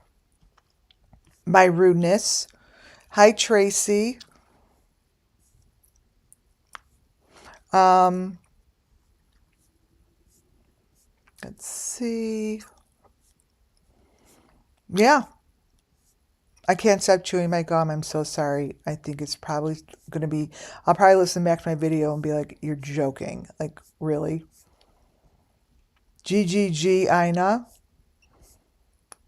My rudeness. Hi, Tracy. Let's see. Yeah. I can't stop chewing my gum. I'm so sorry. I think it's probably going to be... I'll probably listen back to my video and be like, you're joking. Like, really? GGG, Ina.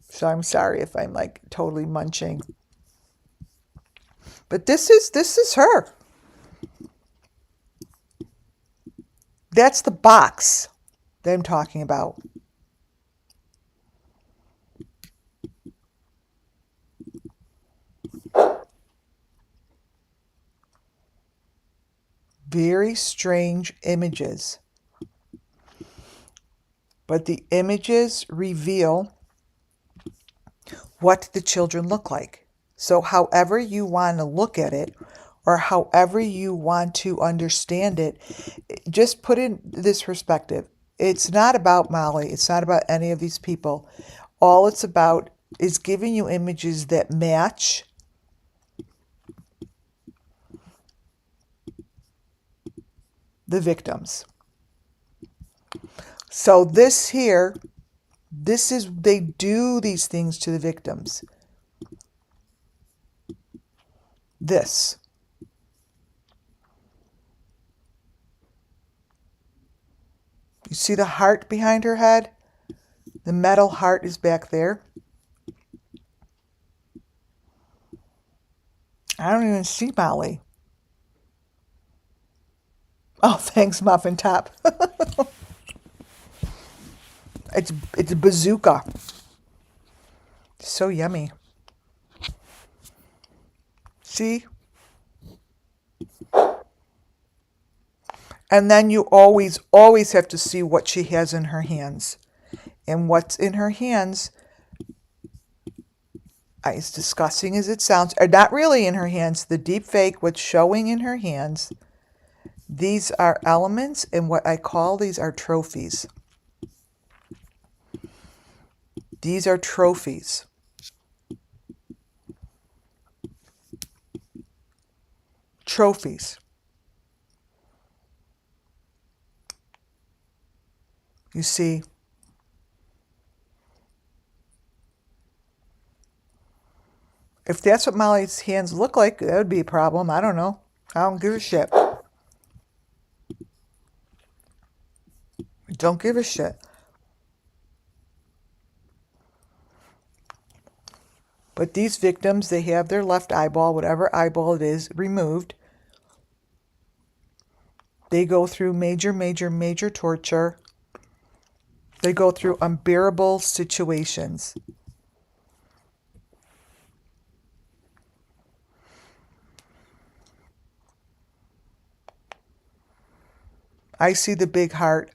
So I'm sorry if I'm like totally munching. But this is her. That's the box that I'm talking about. Very strange images. But the images reveal what the children look like. So however you want to look at it, or however you want to understand it, just put in this perspective. It's not about Molly. It's not about any of these people. All it's about is giving you images that match the victims. So this here, they do these things to the victims. This. You see the heart behind her head? The metal heart is back there. I don't even see Molly. Oh, thanks, Muffin Top. It's a bazooka. So yummy. See? And then you always have to see what she has in her hands. And what's in her hands, as disgusting as it sounds, are not really in her hands. The deep fake, what's showing in her hands, these are elements, and what I call these are trophies. These are trophies. Trophies. You see? If that's what Molly's hands look like, that would be a problem. I don't know. I don't give a shit. Don't give a shit. But these victims, they have their left eyeball, whatever eyeball it is, removed. They go through major torture. They go through unbearable situations. I see the big heart.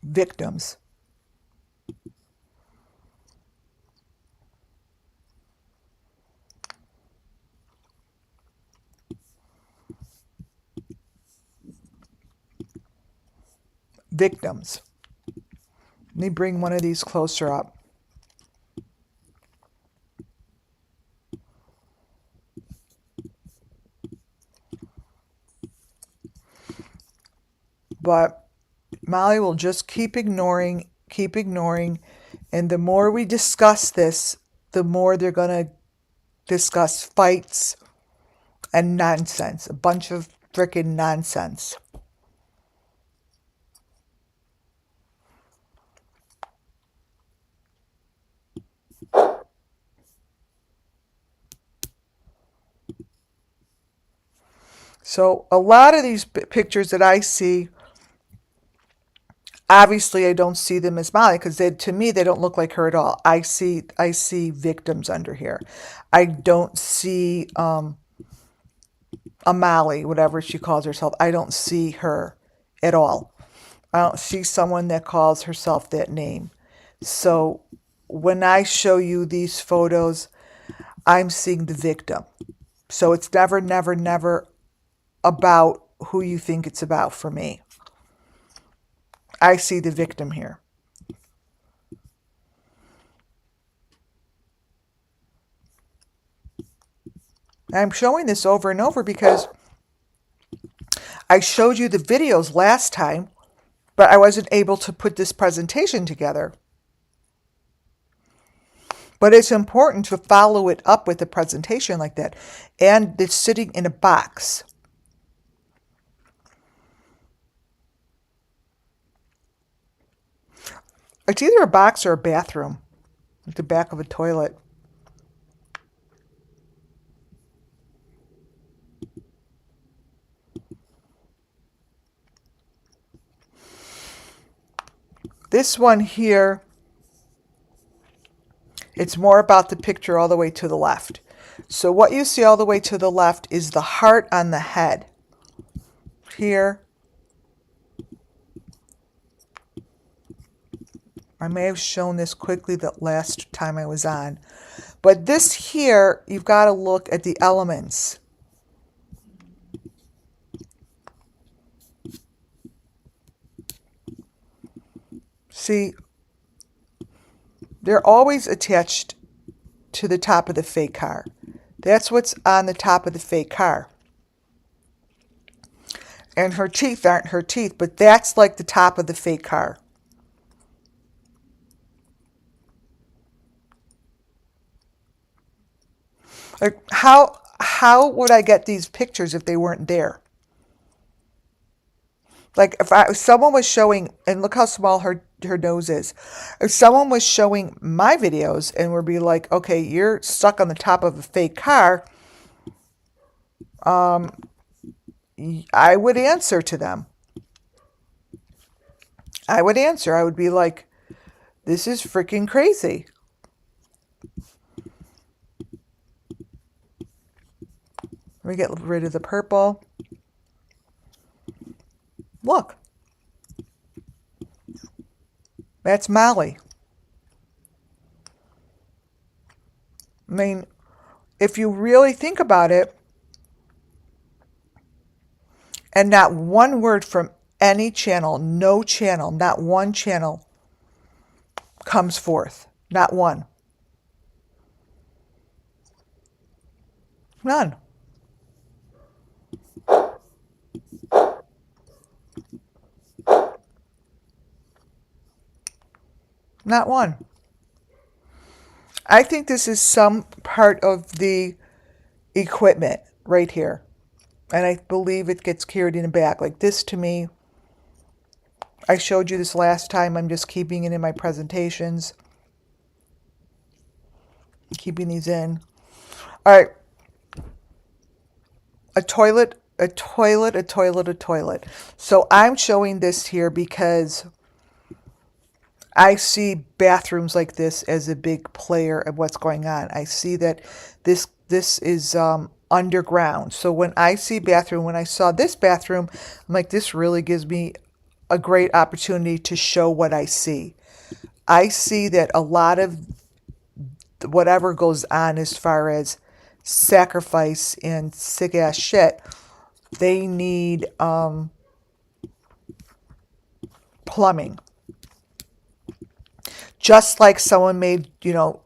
Victims. Victims. Let me bring one of these closer up. But Molly will just keep ignoring, and the more we discuss this, the more they're going to discuss fights and nonsense, a bunch of frickin' nonsense. So a lot of these pictures that I see, obviously I don't see them as Molly, because to me they don't look like her at all. I see victims under here. I don't see Anomalies, whatever she calls herself. I don't see her at all. I don't see someone that calls herself that name. So when I show you these photos, I'm seeing the victim. So it's never, never, never about who you think it's about for me. I see the victim here. I'm showing this over and over because I showed you the videos last time, but I wasn't able to put this presentation together. But it's important to follow it up with a presentation like that. And it's sitting in a box. It's either a box or a bathroom, like the back of a toilet. This one here, it's more about the picture all the way to the left. So what you see all the way to the left is the heart on the head. Here. I may have shown this quickly the last time I was on. But this here, you've got to look at the elements. See, they're always attached to the top of the fake car. That's what's on the top of the fake car. And her teeth aren't her teeth, but that's like the top of the fake car. Like how would I get these pictures if they weren't there? Like if someone was showing, and look how small her nose is. If someone was showing my videos and would be like, okay, you're stuck on the top of a fake car, I would answer to them. I would answer. I would be like, this is freaking crazy. Let me get rid of the purple. Look. That's Molly. I mean, if you really think about it, and not one word from any channel, no channel, not one channel comes forth. Not one. None. Not one. I think this is some part of the equipment right here. And I believe it gets carried in the back. Like this to me, I showed you this last time. I'm just keeping it in my presentations. Keeping these in. All right. A toilet, a toilet, a toilet, a toilet. So I'm showing this here because I see bathrooms like this as a big player of what's going on. I see that this is underground. So when I see bathroom, when I saw this bathroom, I'm like, this really gives me a great opportunity to show what I see. I see that a lot of whatever goes on as far as sacrifice and sick ass shit, they need plumbing. Just like someone made,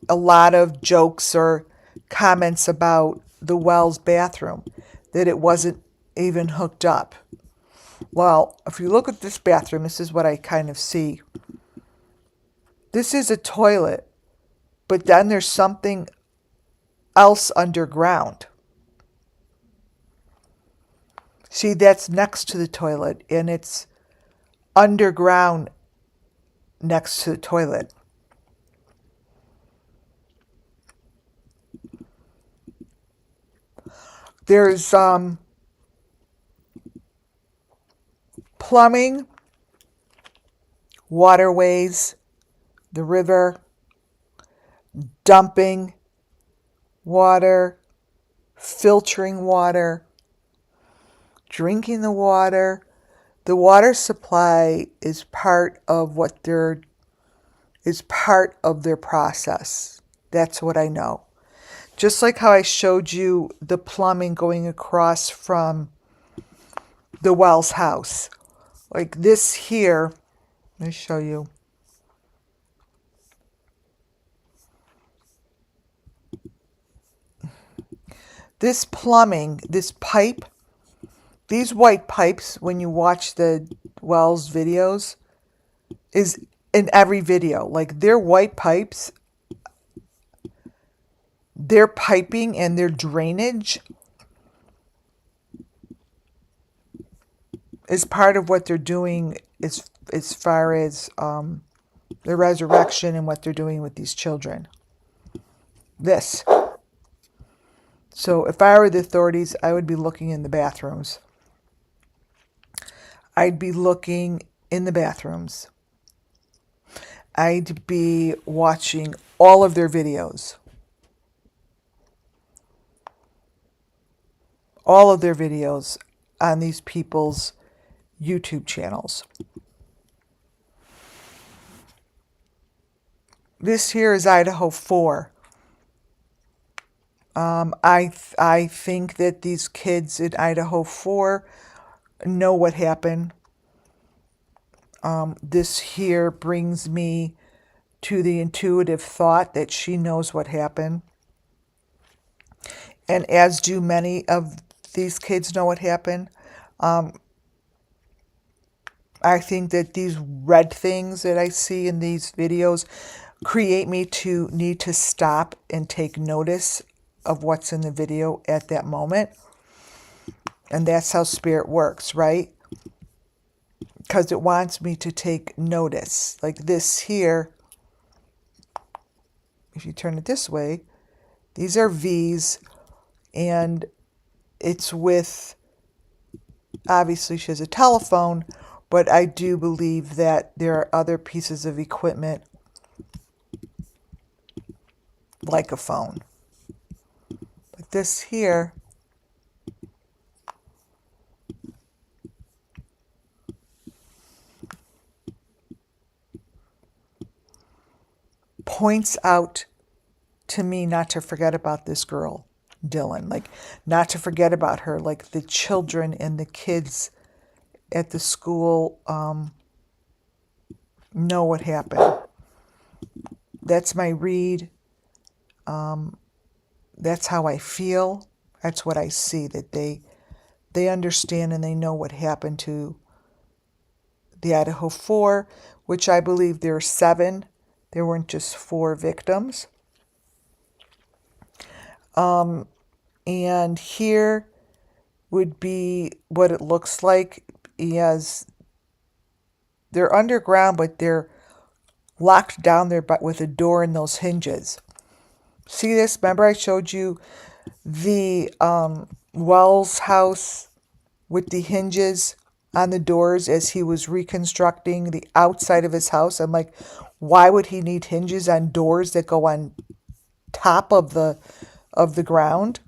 a lot of jokes or comments about the Wells bathroom, that it wasn't even hooked up. Well, if you look at this bathroom, this is what I kind of see. This is a toilet, but then there's something else underground. See, that's next to the toilet, and it's underground next to the toilet. There's plumbing, waterways, the river, dumping water, filtering water, drinking the water. The water supply is part of their process. That's what I know. Just like how I showed you the plumbing going across from the Wells house. Like this here, let me show you. This plumbing, this pipe, these white pipes, when you watch the Wells videos, is in every video. Like their white pipes, their piping and their drainage is part of what they're doing as far as the resurrection and what they're doing with these children. This. So if I were the authorities, I would be looking in the bathrooms. I'd be looking in the bathrooms. I'd be watching all of their videos. All of their videos on these people's YouTube channels. This here is Idaho 4. I think that these kids in Idaho 4 know what happened. This here brings me to the intuitive thought that she knows what happened. And as do many of these kids know what happened. I think that these red things that I see in these videos create me to need to stop and take notice of what's in the video at that moment. And that's how spirit works, right? Because it wants me to take notice. Like this here, if you turn it this way, these are V's, and it's with, obviously she has a telephone, but I do believe that there are other pieces of equipment like a phone. But this here, points out to me not to forget about this girl, Dylan. Like, not to forget about her. Like, the children and the kids at the school know what happened. That's my read. That's how I feel. That's what I see, that they understand and they know what happened to the Idaho 4, which I believe there are 7. There weren't just 4 victims. And here would be what it looks like. As they're underground, but they're locked down there with a door and those hinges. See this? Remember I showed you the Wells house with the hinges on the doors as he was reconstructing the outside of his house? I'm like, why would he need hinges on doors that go on top of the ground?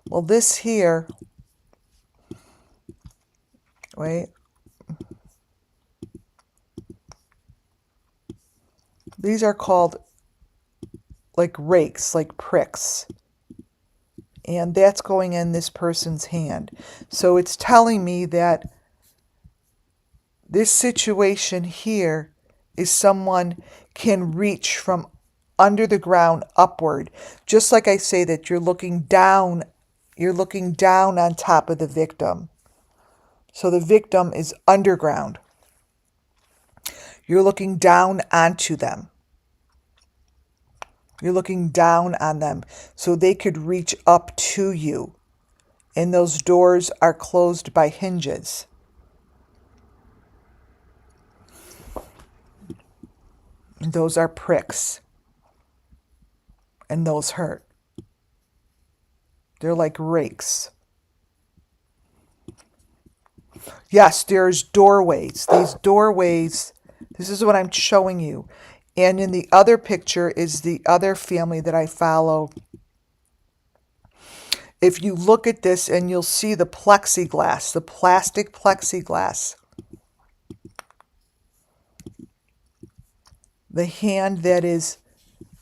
Well, this here, wait, these are called like rakes, like pricks. And that's going in this person's hand. So it's telling me that this situation here is someone can reach from under the ground upward. Just like I say that you're looking down on top of the victim. So the victim is underground. You're looking down onto them. You're looking down on them so they could reach up to you. And those doors are closed by hinges. And those are pricks. And those hurt. They're like rakes. Yes, there's doorways. These doorways, this is what I'm showing you. And in the other picture is the other family that I follow. if you look at this and you'll see the plexiglass, the plastic plexiglass. The hand that is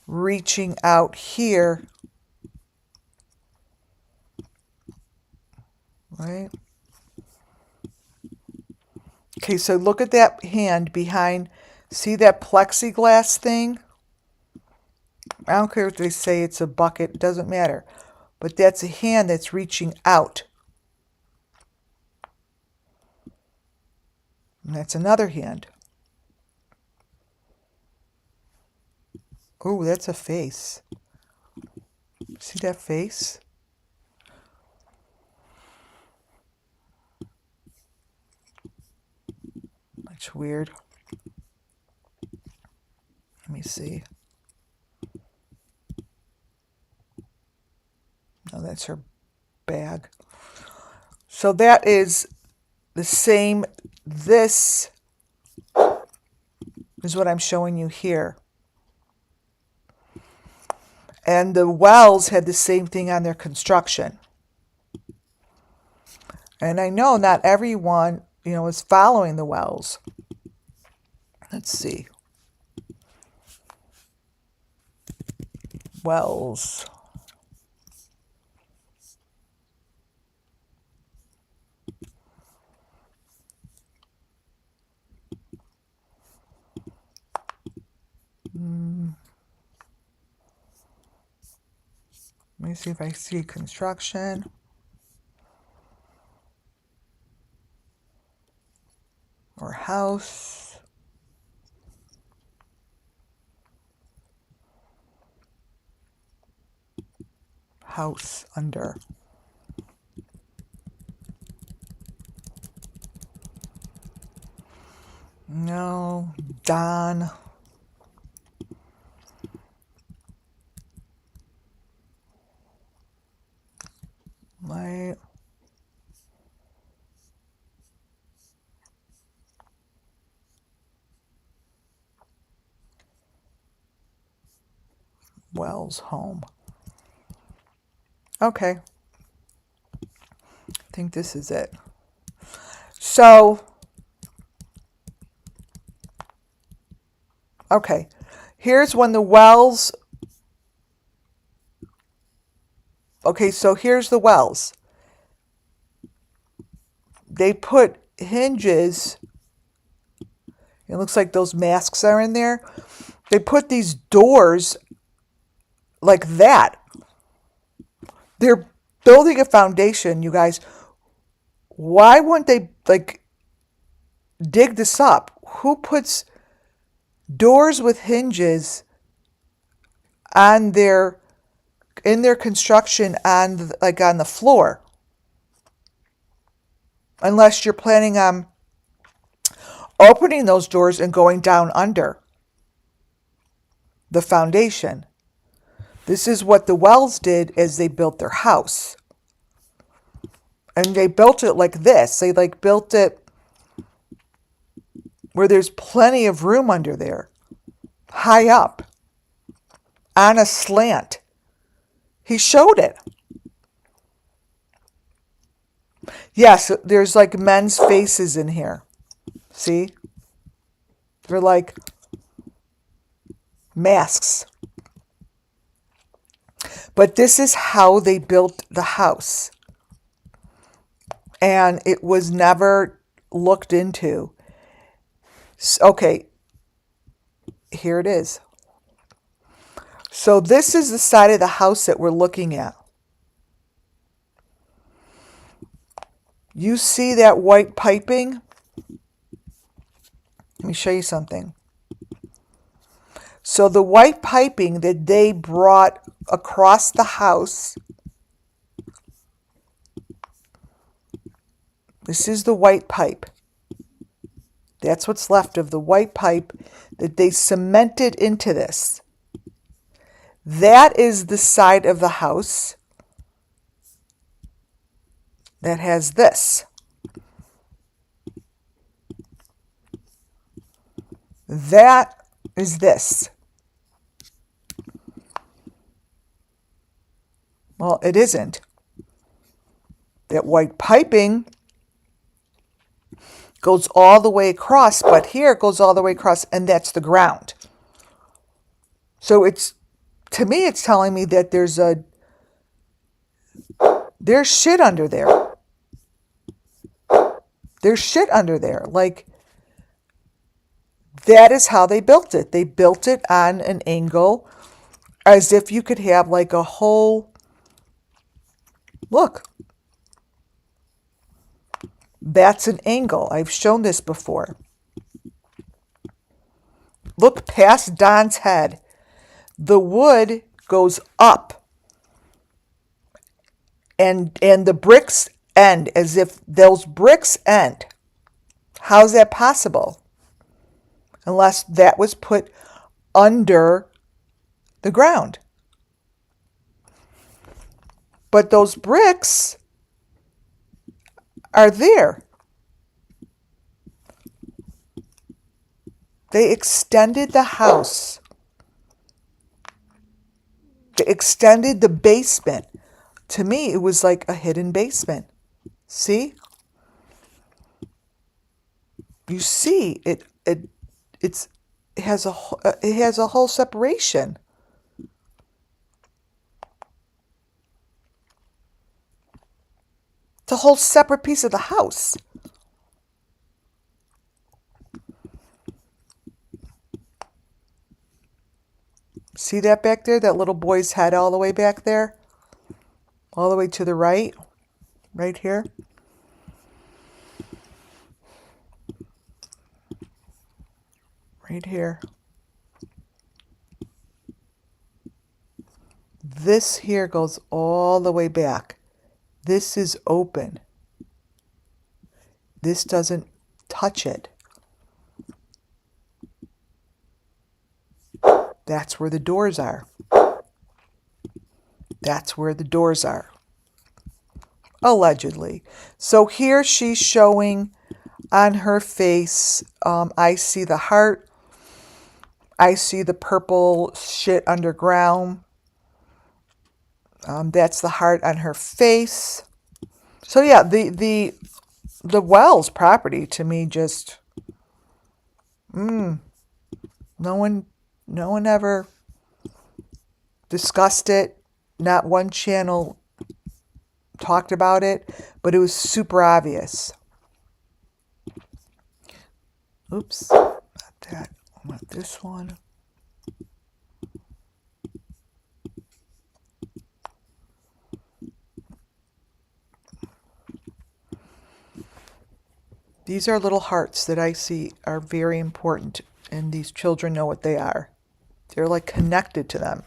reaching out here, right? Okay, so look at that hand behind. See that plexiglass thing? I don't care if they say it's a bucket, it doesn't matter. But that's a hand that's reaching out. And that's another hand. Oh, that's a face. See that face? That's weird. Let me see. Oh, that's her bag. So that is the same. This is what I'm showing you here. And the Wells had the same thing on their construction. And I know not everyone, is following the Wells. Let's see. Wells. Let me see if I see construction. Or house. House under. No, Don. Right. Wells home. Okay. I think this is it. So, okay. Here's when the Wells. Okay, so here's the Wells. They put hinges. It looks like those masks are in there. They put these doors like that. They're building a foundation, you guys. Why wouldn't they dig this up? Who puts doors with hinges on in their construction on the floor? Unless you're planning on opening those doors and going down under the foundation. This is what the Wells did as they built their house. And they built it like this. They built it where there's plenty of room under there. High up. On a slant. He showed it. Yes, there's men's faces in here. See? They're like masks. But this is how they built the house. And it was never looked into. Okay, here it is. So this is the side of the house that we're looking at. You see that white piping? Let me show you something. So the white piping that they brought across the house, this is the white pipe. That's what's left of the white pipe that they cemented into this. That is the side of the house that has this. That is this. Well, it isn't. That white piping goes all the way across, but here it goes all the way across, and that's the ground. So to me, it's telling me that there's shit under there. There's shit under there. Like, that is how they built it. They built it on an angle as if you could have like a whole, look, that's an angle. I've shown this before. Look past Don's head. The wood goes up, and the bricks end as if those bricks end. How's that possible? Unless that was put under the ground. But those bricks are there. They extended the house. They extended the basement. To me, it was like a hidden basement. See? You see, it has a whole separation. It's a whole separate piece of the house. See that back there? That little boy's head all the way back there? All the way to the right? Right here? Right here. This here goes all the way back. This is open. This doesn't touch it. That's where the doors are. That's where the doors are. Allegedly. So here she's showing on her face, I see the heart. I see the purple shit underground. That's the heart on her face. So yeah, the Wells property to me just, no one ever discussed it. Not one channel talked about it, but it was super obvious. Oops, not that. I want this one. These are little hearts that I see are very important, and these children know what they are. They're like connected to them.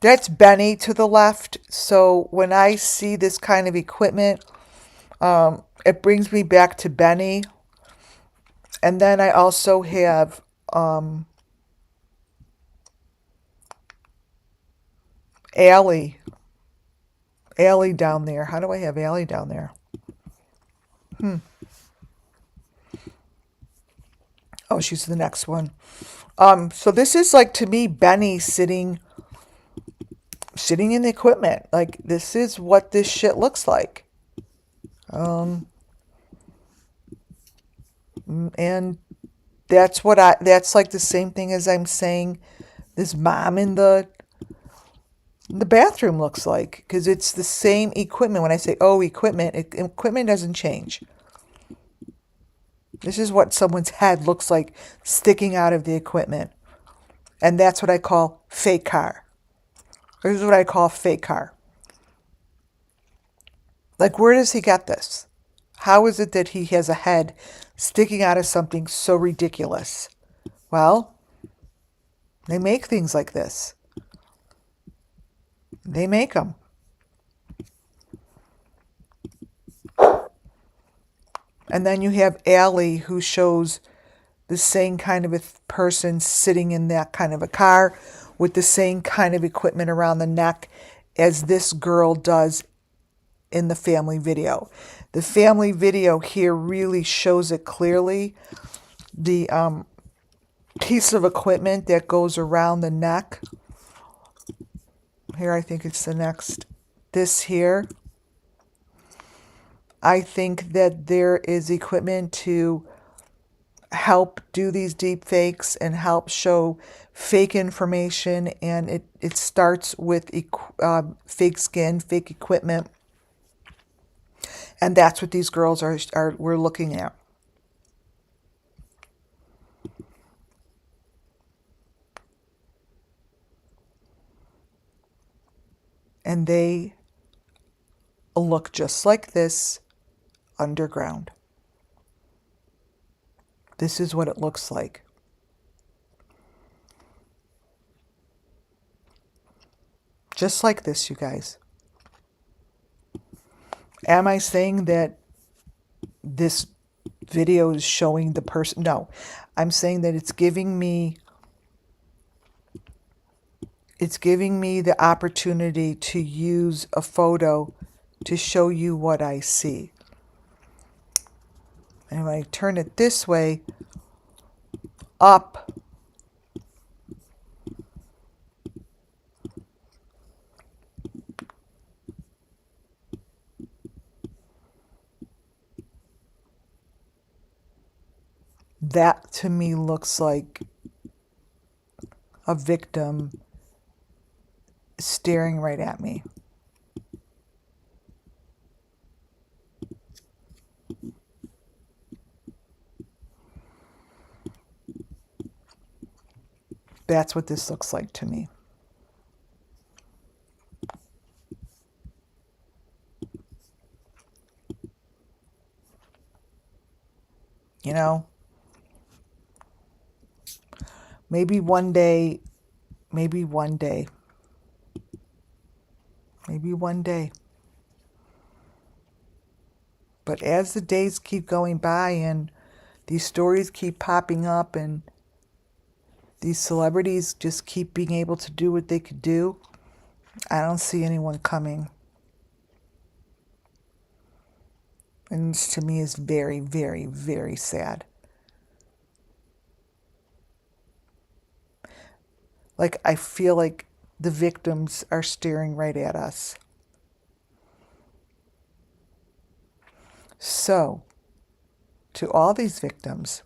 That's Benny to the left. So when I see this kind of equipment, it brings me back to Benny. And then I also have Allie down there. How do I have Allie down there? Oh, she's the next one. So this is like, to me, Benny sitting in the equipment. Like, this is what this shit looks like. And that's like the same thing as I'm saying this mom in the bathroom looks like, because it's the same equipment. When I say, equipment, equipment doesn't change. This is what someone's head looks like sticking out of the equipment. And that's what I call fake car. This is what I call fake car. Like, where does he get this? How is it that he has a head sticking out of something so ridiculous? Well, they make things like this. They make them. And then you have Allie, who shows the same kind of a person sitting in that kind of a car with the same kind of equipment around the neck as this girl does in the family video. The family video here really shows it clearly. piece of equipment that goes around the neck. Here, I think it's the next. This here. I think that there is equipment to help do these deep fakes and help show fake information, and it starts with fake skin, fake equipment, and that's what these girls are we're looking at. And they look just like this underground. This is what it looks like. Just like this, you guys. Am I saying that this video is showing the person? No. I'm saying that it's giving me the opportunity to use a photo to show you what I see. And when I turn it this way, up, that to me looks like a victim staring right at me. That's what this looks like to me. You know, maybe one day, maybe one day. But as the days keep going by and these stories keep popping up and these celebrities just keep being able to do what they could do, I don't see anyone coming. And this to me is very, very, very sad. Like, I feel like the victims are staring right at us. So, to all these victims,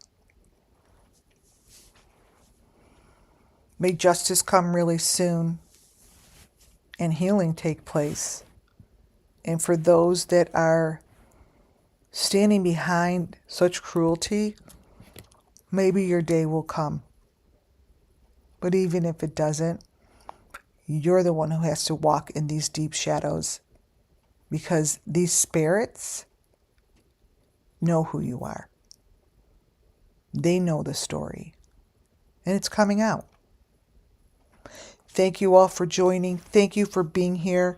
may justice come really soon and healing take place. And for those that are standing behind such cruelty, maybe your day will come. But even if it doesn't, you're the one who has to walk in these deep shadows, because these spirits know who you are. They know the story, and it's coming out. Thank you all for joining. Thank you for being here.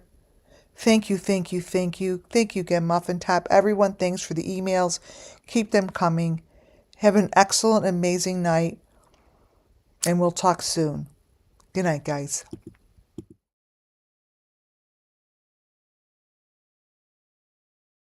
Thank you, thank you, thank you. Thank you again, Muffin Top. Everyone, thanks for the emails. Keep them coming. Have an excellent, amazing night, and we'll talk soon. Good night, guys.